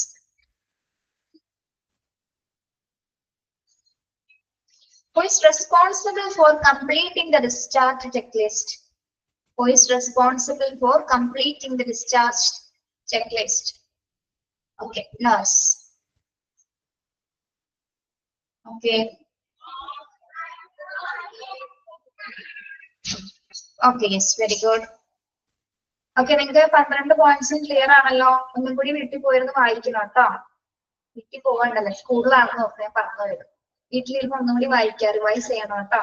Speaker 1: Who is responsible for completing the discharge checklist? Who is responsible for completing the discharge checklist? Okay, nurse. Okay. Okay, yes, very good. Okay, നിങ്ങൾക്ക് 12 പോയിന്റ്സും clear ആണല്ലോ. ഒന്നും കൂടി വീട്ടിൽ പോയിരുന്ന് വായിക്കണം കേട്ടോ. വീട്ടിൽ പോകണ്ടല്ലേ, സ്കൂളിലാണെന്ന് നോക്കാം, ഞാൻ പറഞ്ഞു വരും. വീട്ടിലിരുന്ന് ഒന്നും കൂടി വായിക്കാം, റിവൈസ് ചെയ്യണം കേട്ടോ.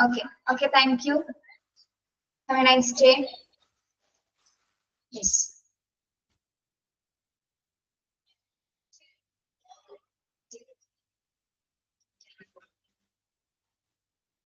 Speaker 1: Okay okay, thank you. Have A nice day. Yes.